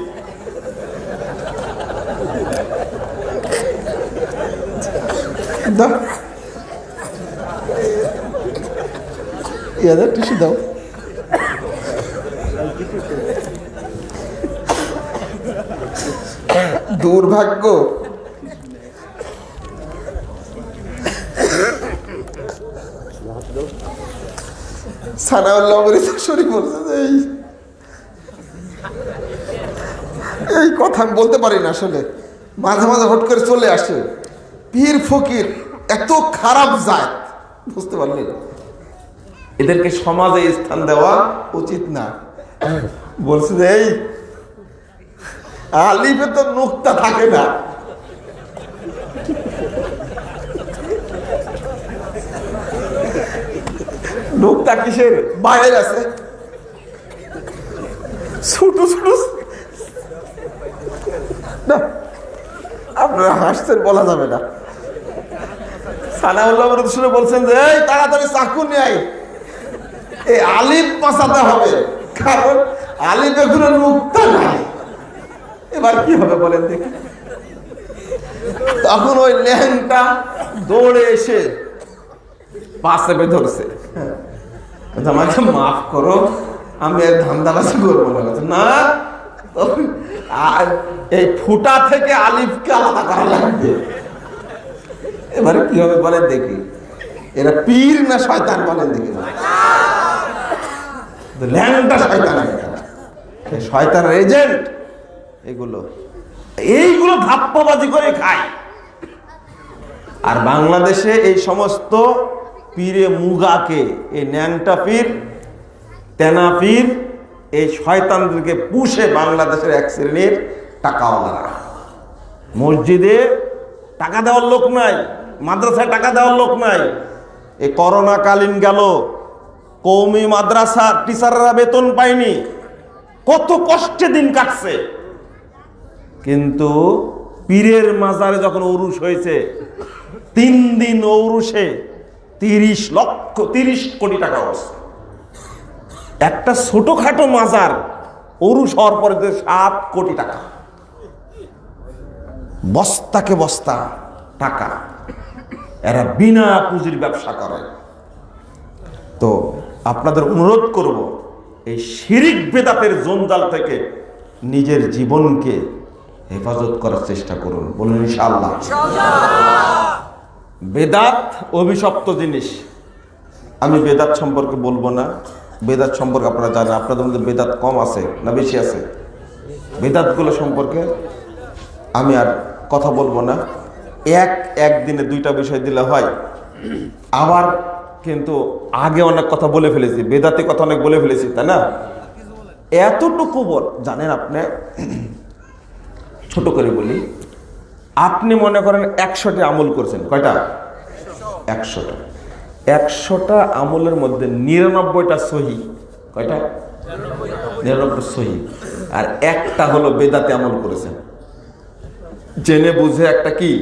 টিস্যু দাও। দুর্ভাগ্য, সানাউল্লাহ অমৃতসরী বলছে যে এই কথা আমি বলতে পারি না আসলে, মাঝে মাঝে হট করে চলে আসে। পীর ফকির এত খারাপ জাত, বুঝতে পারলেন? এদেরকে সমাজে স্থান দেওয়া উচিত না। বলছে যে এই আলিফে তো নুক্তা থাকে না। নুক্তা কিসের? বাইরে আছে ছোট ছোট। না আপনারা হাসছেন, বলা যাবে না। সানাউল্লাহ শুনে বলছেন যে এই তাড়াতাড়ি চাকু নিয়ে আয়, এই আলিফ বাঁচাতে হবে, কারণ আলিফে কোনো নুক্তা নাই। এবার কি হবে বলেন দেখি? তখন ওই ল্যাংটা দৌড়ে এসে পাশে ধরছে, আমাকে মাফ করো, আমি আর ধান্দাবাজি করবো না। আর এই ফুটা থেকে আলিফকে আলাদা করা লাগবে। এবারে কি হবে বলেন দেখি? এরা পীর না শয়তান বলেন দেখি? ল্যাংটা শয়তান, শয়তানের এজেন্ট এগুলো। এইগুলো ধাপ্পাবাজি করে খায়। আর বাংলাদেশে এই সমস্ত পীরে মুগাকে, এই ন্যাংটা পীর তেনাফির এই শয়তানদেরকে পুষে বাংলাদেশের এক শ্রেণীর টাকাওয়ালারা। মসজিদে টাকা দেওয়ার লোক নাই, মাদ্রাসায় টাকা দেওয়ার লোক নাই। এই করোনা কালীন গেল, কওমি মাদ্রাসা টিচাররা বেতন পায়নি, কত কষ্টে দিন কাটছে। কিন্তু পীরের মাজারে যখন উরুস হয়েছে, 3 দিন ঔরুসে 30 কোটি টাকা হচ্ছে। একটা ছোটখাটো মাজার উরুস হওয়ার পরে 7 কোটি টাকা, বস্তাকে বস্তা টাকা। এরা বিনা পুঁজির ব্যবসা করে। তো আপনাদের অনুরোধ করব, এই শিরিক বেদাতের জঞ্জাল থেকে নিজের জীবনকে হেফাজত করার চেষ্টা করুন। বলুন ইনশাআল্লাহ। বেদাত অভিশপ্ত জিনিস। আমি বেদাত সম্পর্কে বলবো না। বেদাত সম্পর্কে আপনারা জানেন, আপনাদের মধ্যে বেদাত কম আছে না বেশি আছে? বেদাতগুলো সম্পর্কে আমি আর কথা বলবো না। একদিনে 2টা বিষয় দিলে হয়। আবার কিন্তু আগে অনেক কথা বলে ফেলেছি, বেদাতে কথা অনেক বলে ফেলেছি, তাই না? এতটুকু জানেন আপনি, ছোট করে বলি, আপনি মনে করেন 100টা আমল করছেন। কয়টা? 100টা। 100টা আমলের মধ্যে 99টা সহি। কয়টা? 99টা সহি। আর একটা হলো বেদাতে আমল করেছেন, জেনে বুঝে একটা কি,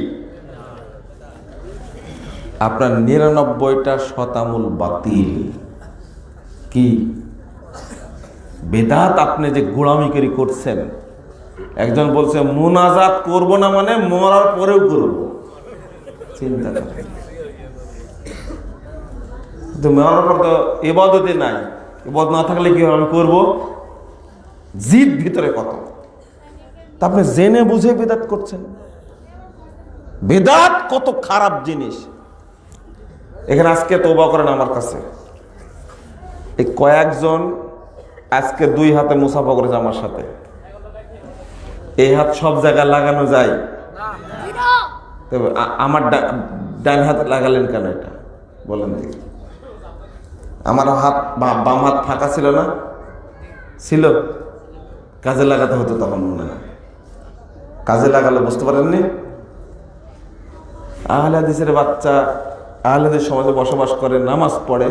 আপনার 99টা শতামূল বাতিল। কি বেদাত আপনি যে গোলামিকারী করছেন। একজন বলছে মুনাজাত করব না, মানে মরার পরেও করব। চিন্তা করেন, কিন্তু মরার পর তো ইবাদতে নাই। ইবাদত না থাকলে কি আমি করব? জিদ ভিতরে কত। তা আপনি জেনে বুঝে বেদাত করছেন। বেদাত কত খারাপ জিনিস। এখানে আজকে তওবা করেন আমার কাছে। এই কয়েকজন আজকে 2 হাতে মুসাফা করেছে আমার সাথে। এই হাত সব জায়গায় লাগানো যায়, তবে আমার ডান হাতে লাগালেন কেন? এটা বলেন দেখি। আমার হাত বাম হাত ফাঁকা ছিল না? ছিল, কাজে লাগাতে হতো তখন, মনে হয় কাজে লাগালে বুঝতে পারেননি। আহলে হাদিসের বাচ্চা আহলে হাদিস সমাজে বসবাস করে, নামাজ পড়ে,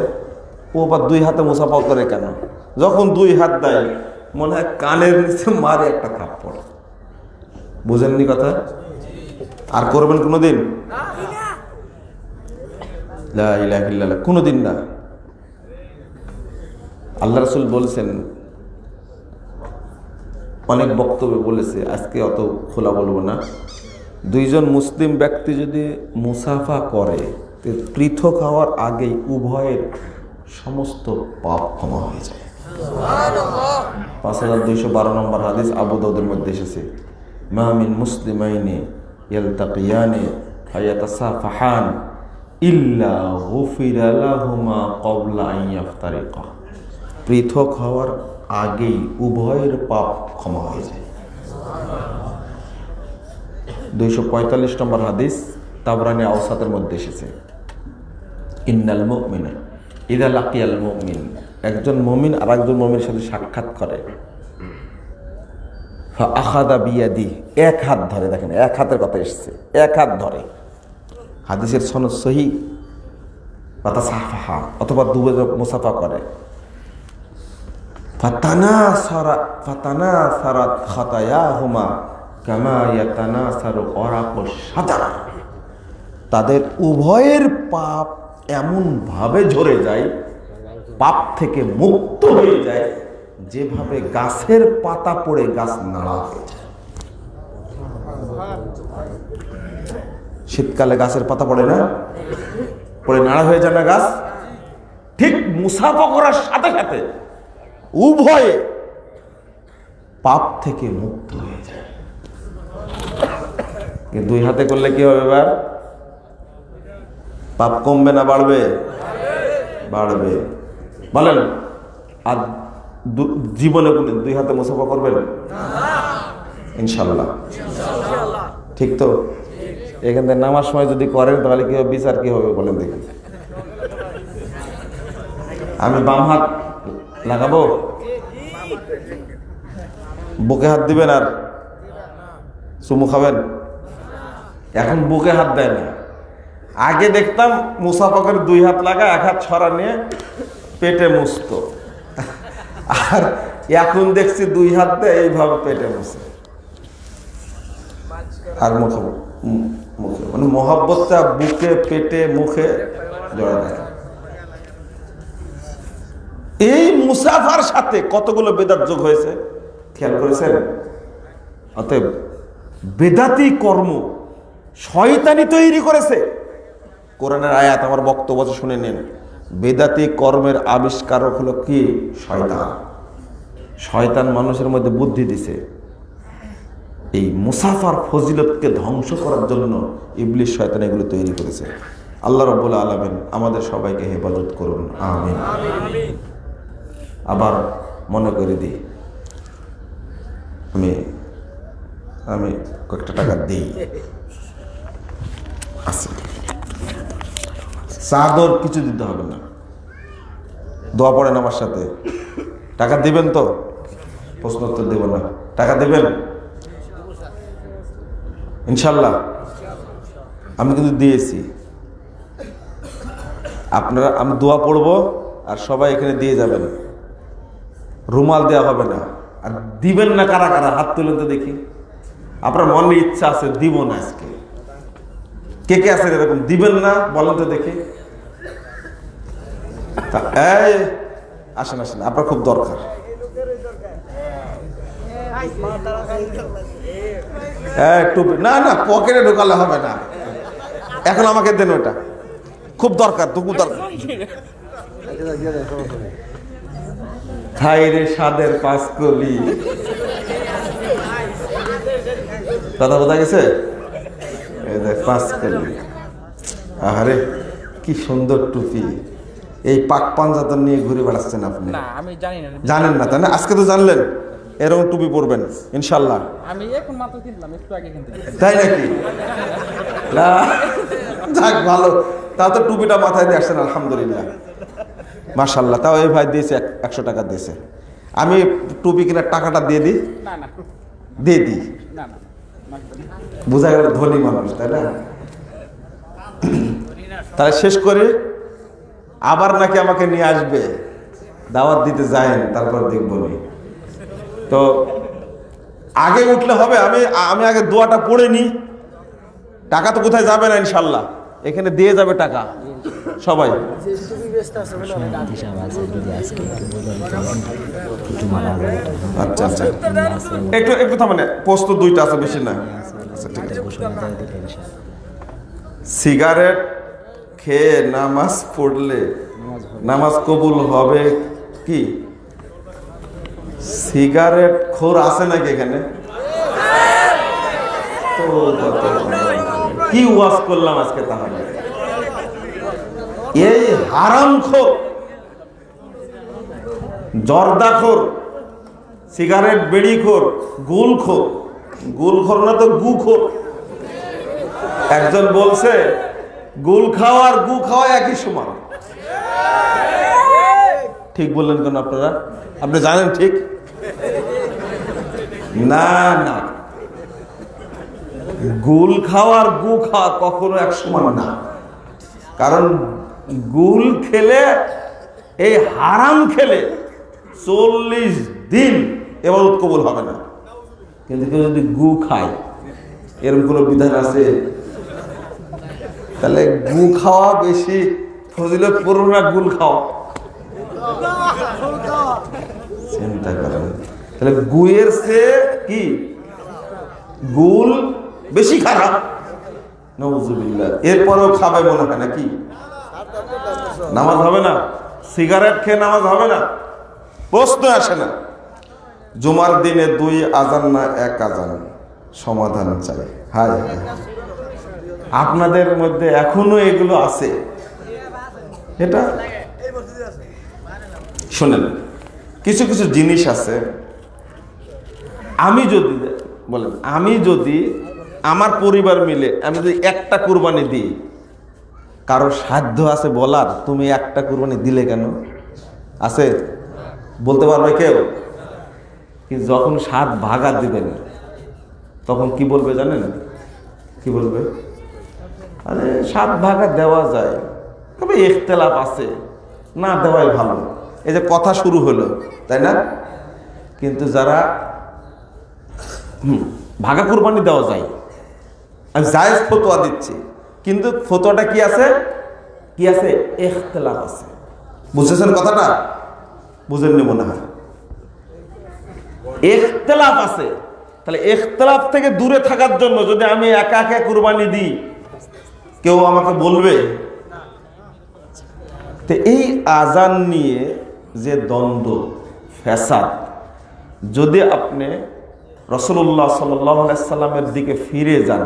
ও আবার 2 হাতে মুসাফা করে কেন? যখন 2 হাত দেয় মনে হয় কানের নিচে মারে একটা থাপ্পড়। বুঝেননি কথা? আর করবেন কোনোদিন? লা ইলাহা ইল্লাল্লাহ, কোনোদিন না। আল্লাহ রাসূল বলেছেন, অনেক বক্তব্যে বলেছে, আজকে অত খোলা বলবো না। 2 জন মুসলিম ব্যক্তি যদি মুসাফা করে, পৃথক হওয়ার আগেই উভয়ের সমস্ত পাপ ক্ষমা হয়ে যায়। 5212 নম্বর হাদিস আবু দাউদের মধ্যে এসেছে, মা মিন মুসলিমাইনি ইয়ালতাকিয়ানি ফায়াতাসাফাহান ইল্লা গুফিরা লাহুমা ক্বাবলা আন ইফতারিকা। পৃথক হওয়ার আগেই উভয়ের পাপ ক্ষমা হয়ে যায়। 245 নম্বর হাদিস তাবরানী আওসাতের মধ্যে এসেছে, ইন্নাল মুমিনা ইযা লাকিয়াল মুমিন। একজন মুমিন আর একজন মুমিনের সাথে সাক্ষাৎ করে, ফা আখাযা বিয়াদি, এক হাত ধরে। দেখেন, এক হাতের কথা এসেছে, এক হাত ধরে। হাদিসের সনদ সহিহ। ফাতাসাফাহা, অথবা দুজনে মুসাফা করে। ফাতানাসারাত খাতায়াহুমা কামা ইয়াতানাসারু ওরাকুশ শাজারা। তাদের উভয়ের পাপ এমন ভাবে ঝরে যায়, পাপ থেকে মুক্ত হয়ে যায়, যেভাবে গাছের পাতা পড়ে গাছ নাড়া হয়ে যায়। শীতকালে গাছের পাতা পড়ে না, পড়ে নাড়া হয়ে যায় না গাছ? ঠিক মুসাফা করার সাথে সাথে উভয়ে পাপ থেকে মুক্ত হয়ে যায়। 2 হাতে করলে কি হবে? এবার পাপ কমবে না বাড়বে? বাড়বে। বলেন, আর জীবনে 2 হাতে মুসাফা করবেন? ইনশাল্লাহ। ঠিক তো? এখান থেকে নামার সময় যদি করেন তাহলে কি হবে? বিচার কি হবে বলেন দেখি। আমি বাম হাত লাগাবো? বুকে হাত দিবেন আর চুমু খাবেন? এখন বুকে হাত দেয় না। আগে দেখতাম মুসাফাকের 2 হাত লাগা, 1 হাত ছড়া নিয়ে পেটে মুছতো, আর এখন দেখছি 2 হাত দেয় এইভাবে পেটে মুছে আর মুখে মুখে, মানে মহাব্বতটা বুকে, পেটে, মুখে জড়া থাকে। এই মুসাফার সাথে কতগুলো বেদাত যোগ হয়েছে খেয়াল করেছেন? অতএব বেদাতি কর্ম শয়তানি তৈরি করেছে। কোরআনের আয়াত, আমার বক্তব্য শুনে নেন। বেদাতি কর্মের আবিষ্কারক হলো কি? শয়তান। শয়তান মানুষের মধ্যে বুদ্ধি দিছে। এই মুসাফার ফজিলতকে ধ্বংস করার জন্য ইবলিস শয়তান এগুলো তৈরি করেছে। আল্লাহ রাব্বুল আলামিন আমাদের সবাইকে হেফাজত করুন, আমিন। আবার মনে করে দিই, আমি কয়েকটা টাকা দিই, আছে চাদর কিছু দিতে হবে না, দোয়া পড়েন আমার সাথে। টাকা দিবেন তো? প্রশ্ন উত্তর দেব না, টাকা দিবেন ইনশাল্লাহ? আমি কিন্তু দিয়েছি। আপনারা, আমি দোয়া পড়বো আর সবাই এখানে দিয়ে যাবেন। রুমাল দেওয়া হবে না। আর দিবেন না কারা কারা? হাত তুলেন তো দেখি। আপনার মনে ইচ্ছা আছে দিব না আজকে, কে কে আছে এরকম দিবেন না? বলেন তো দেখি। এই আসেন আসেন, আপনার খুব দরকার। একটু না না, পকেটে ঢোকালে হবে না, এখন আমাকে দেন, ওটা খুব দরকার, তো খুব দরকার। থাইরে স্বাদের 5 কলি, কথা বোঝা গেছে? এই দেখ 5 কলি। আরে কি সুন্দর টুপি! এই পাক পাঞ্জাতন নিয়ে ঘুরে বেড়াচ্ছেন আপনি? না, আমি জানি না। জানেন না তাই না? আজকে তো জানলেন। এরকম টুপি পরবেন ইনশাল্লাহ। আমি এখন মাত্র কিনলাম, একটু আগে কিনতে। তাই নাকি? না, যাক ভালো। তা তো টুপিটা মাথায় দিয়ে আসছেন, আলহামদুলিল্লাহ, মাশাআল্লাহ। তাও এই ভাই দিয়েছে 100 টাকা দিয়েছে। আমি টুপি কেনার টাকাটা দিয়ে দিই? না না, দিয়ে দিই। না না, বোঝা গেল ধনী মানুষ, তাই না? তাহলে শেষ করি। আবার নাকি আমাকে নিয়ে আসবে, দাওয়াত দিতে যায়েন, তারপর দেখবো। তো আগে উঠলে হবে? আমি আগে দোয়াটা পড়ে নি। টাকা তো কোথায় যাবে না ইনশাল্লাহ, এখানে দিয়ে যাবে টাকা সবাই। আচ্ছা আচ্ছা, একটু একটু থামেন, পোস্ট 2টা আছে, বেশি না। আচ্ছা ঠিক আছে। সিগারেট খেয়ে নামাজ পড়লে নামাজ কবুল হবে কি? সিগারেট খোর আছে নাকি এখানে? তো কি ওয়াজ করলাম আজকে তাহলে? এই হারামখোর, জর্দাখোর, সিগারেট বিড়িখোর, গুলখোর না তো গুখোর। একজন বলছে গুল খাওয়া আর গু খাওয়া একই সমান। ঠিক বললেন কেন আপনারা? আপনি জানেন ঠিক? না না, গুল খাওয়া আর গু খাওয়া কখনো এক সমান না। কারণ গুল খেলে, এই হারাম খেলে 40 দিন ইবাদত কবুল হবে না। কিন্তু কেউ যদি গু খায়, এরকম কোনো বিধান আছে? তাহলে গু খাওয়া বেশি ফজিলত পূর্ণ না গুল খাওয়া? চিন্তা করেন। তাহলে গুয়ের চেয়ে কি গুল বেশি খারাপ? নাউযুবিল্লাহ। এরপরেও খাবে মনে হয় নাকি? নামাজ হবে না? সিগারেট খেয়ে নামাজ হবে না? প্রশ্ন আসে না। জুমার দিনে 2 আজান না 1 আজান? সমাধান চাই। হায় হায়, আপনাদের মধ্যে এখনো এগুলো আছে। এটা শোনেন, কিছু কিছু জিনিস আছে, আমি যদি আমার পরিবার মিলে আমি যদি একটা কুরবানি দিই, কারো সাধ্য আছে বলার তুমি একটা কুরবানি দিলে কেন? আছে? বলতে পারবে কেউ? কিন্তু যখন 7 ভাগা দিবেন তখন কি বলবে জানেন? কি বলবে? আরে 7 ভাগা দেওয়া যায়, তবে ইখতিলাফ আছে, না দেওয়াই ভালো। এই যে কথা শুরু হলো, তাই না? কিন্তু যারা ভাগা কুরবানি দেওয়া যায়, আমি জায়েজ ফতোয়া দিচ্ছি, কিন্তু ফতোয়াটা কি আছে? কি আছে? ইখতিলাফ আছে। বুঝেছেন কথাটা? বুঝেননি মনে হয়। ইখতিলাফ আছে, তাহলে ইখতিলাফ থেকে দূরে থাকার জন্য যদি আমি একা একা কুরবানি দিই, কেউ আমাকে বলবে? তো এই আজান নিয়ে যে দ্বন্দ্ব ফ্যাসাদ, যদি আপনি রাসূলুল্লাহ সাল্লাল্লাহু আলাইহি সাল্লামের দিকে ফিরে যান,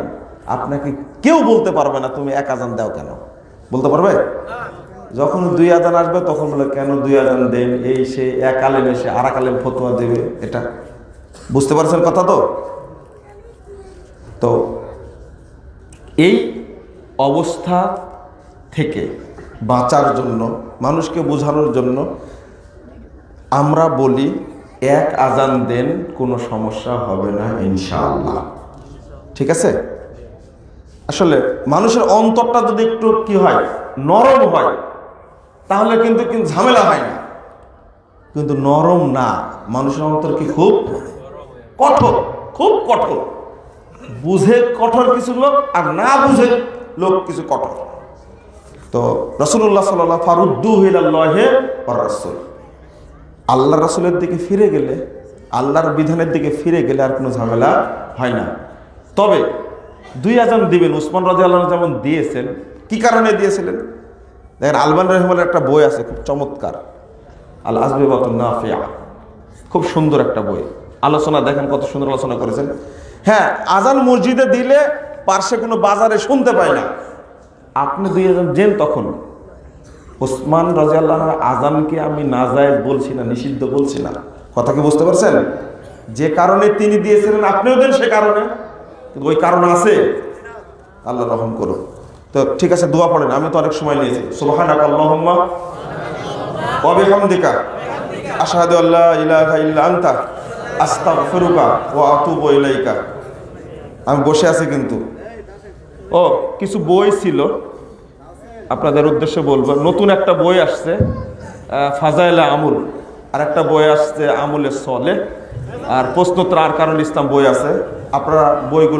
আপনাকে কেউ বলতে পারবে না তুমি এক আজান দাও কেন। বলতে পারবে? যখন 2 আজান আসবে তখন বলে কেন 2 আজান দেন, এই সে এক আলেম এসে আর এক আলেম ফতোয়া দেবে। এটা বুঝতে পারছেন কথা? তো এই অবস্থা থেকে বাঁচার জন্য, মানুষকে বোঝানোর জন্য আমরা বলি এক আজান দেন, কোনো সমস্যা হবে না ইনশাআল্লাহ। ঠিক আছে? আসলে মানুষের অন্তরটা যদি একটু কি হয়, নরম হয়, তাহলে কিন্তু ঝামেলা হয় না। কিন্তু নরম না, মানুষের অন্তর কি খুব কঠোর, খুব কঠোর। বুঝে কঠোর কিছু লোক, আর না বুঝে লোক কিছু কঠোর। তো রাসূলুল্লাহ সাল্লাল্লাহু ফারুদ্দুহু ইলাল্লাহি ওয়ার রাসূল, আল্লাহ রাসূলের দিকে ফিরে গেলে, আল্লাহর বিধানের দিকে ফিরে গেলে আর কোনো ঝামেলা হয় না। তবে 2 আজান দিবেন, উসমান রাদিয়াল্লাহু আনহু যেমন দিয়েছেন। কি কারণে দিয়েছিলেন? দেখেন আলবানী রাহিমাহুল্লাহর একটা বই আছে খুব চমৎকার, আল আসবিবাতুন নাফিয়া, খুব সুন্দর একটা বই। আলোচনা দেখেন কত সুন্দর আলোচনা করেছেন। হ্যাঁ, আজান মসজিদে দিলে পার্শ্বে কোনো বাজারে শুনতে পায় না। আপনি 2 আজান দেন, তখন উসমান রাদিয়াল্লাহু আনহুর আজানকে আমি নাজায়েজ বলছি না, নিষিদ্ধ বলছি না। কথা কি বুঝতে পারছেন? যে কারণে তিনি দিয়েছিলেন আপনিও দেন, সে কারণে, কিন্তু ওই কারণ আছে। আল্লাহ রহম করো। তো ঠিক আছে, দোয়া পড়েন, আমি তো অনেক সময় নিয়েছি। সুবহানাকা আল্লাহুম্মা ওয়া বিহামদিকা আশহাদু আল্লা ইলাহা ইল্লা আনতা আস্তাগফিরুকা ওয়া আতুবু ইলাইকা। আমি বসে আছি কিন্তু। ও কিছু বই ছিল আপনাদের উদ্দেশ্যে বলবো। নতুন একটা বই আসছে ফাজাইলে আমুল, আর একটা বই আসছে আমুলে সলে, আর প্রশ্নোত্তর আর কারণ ইসলাম বই আছে। আপনারা বইগুলো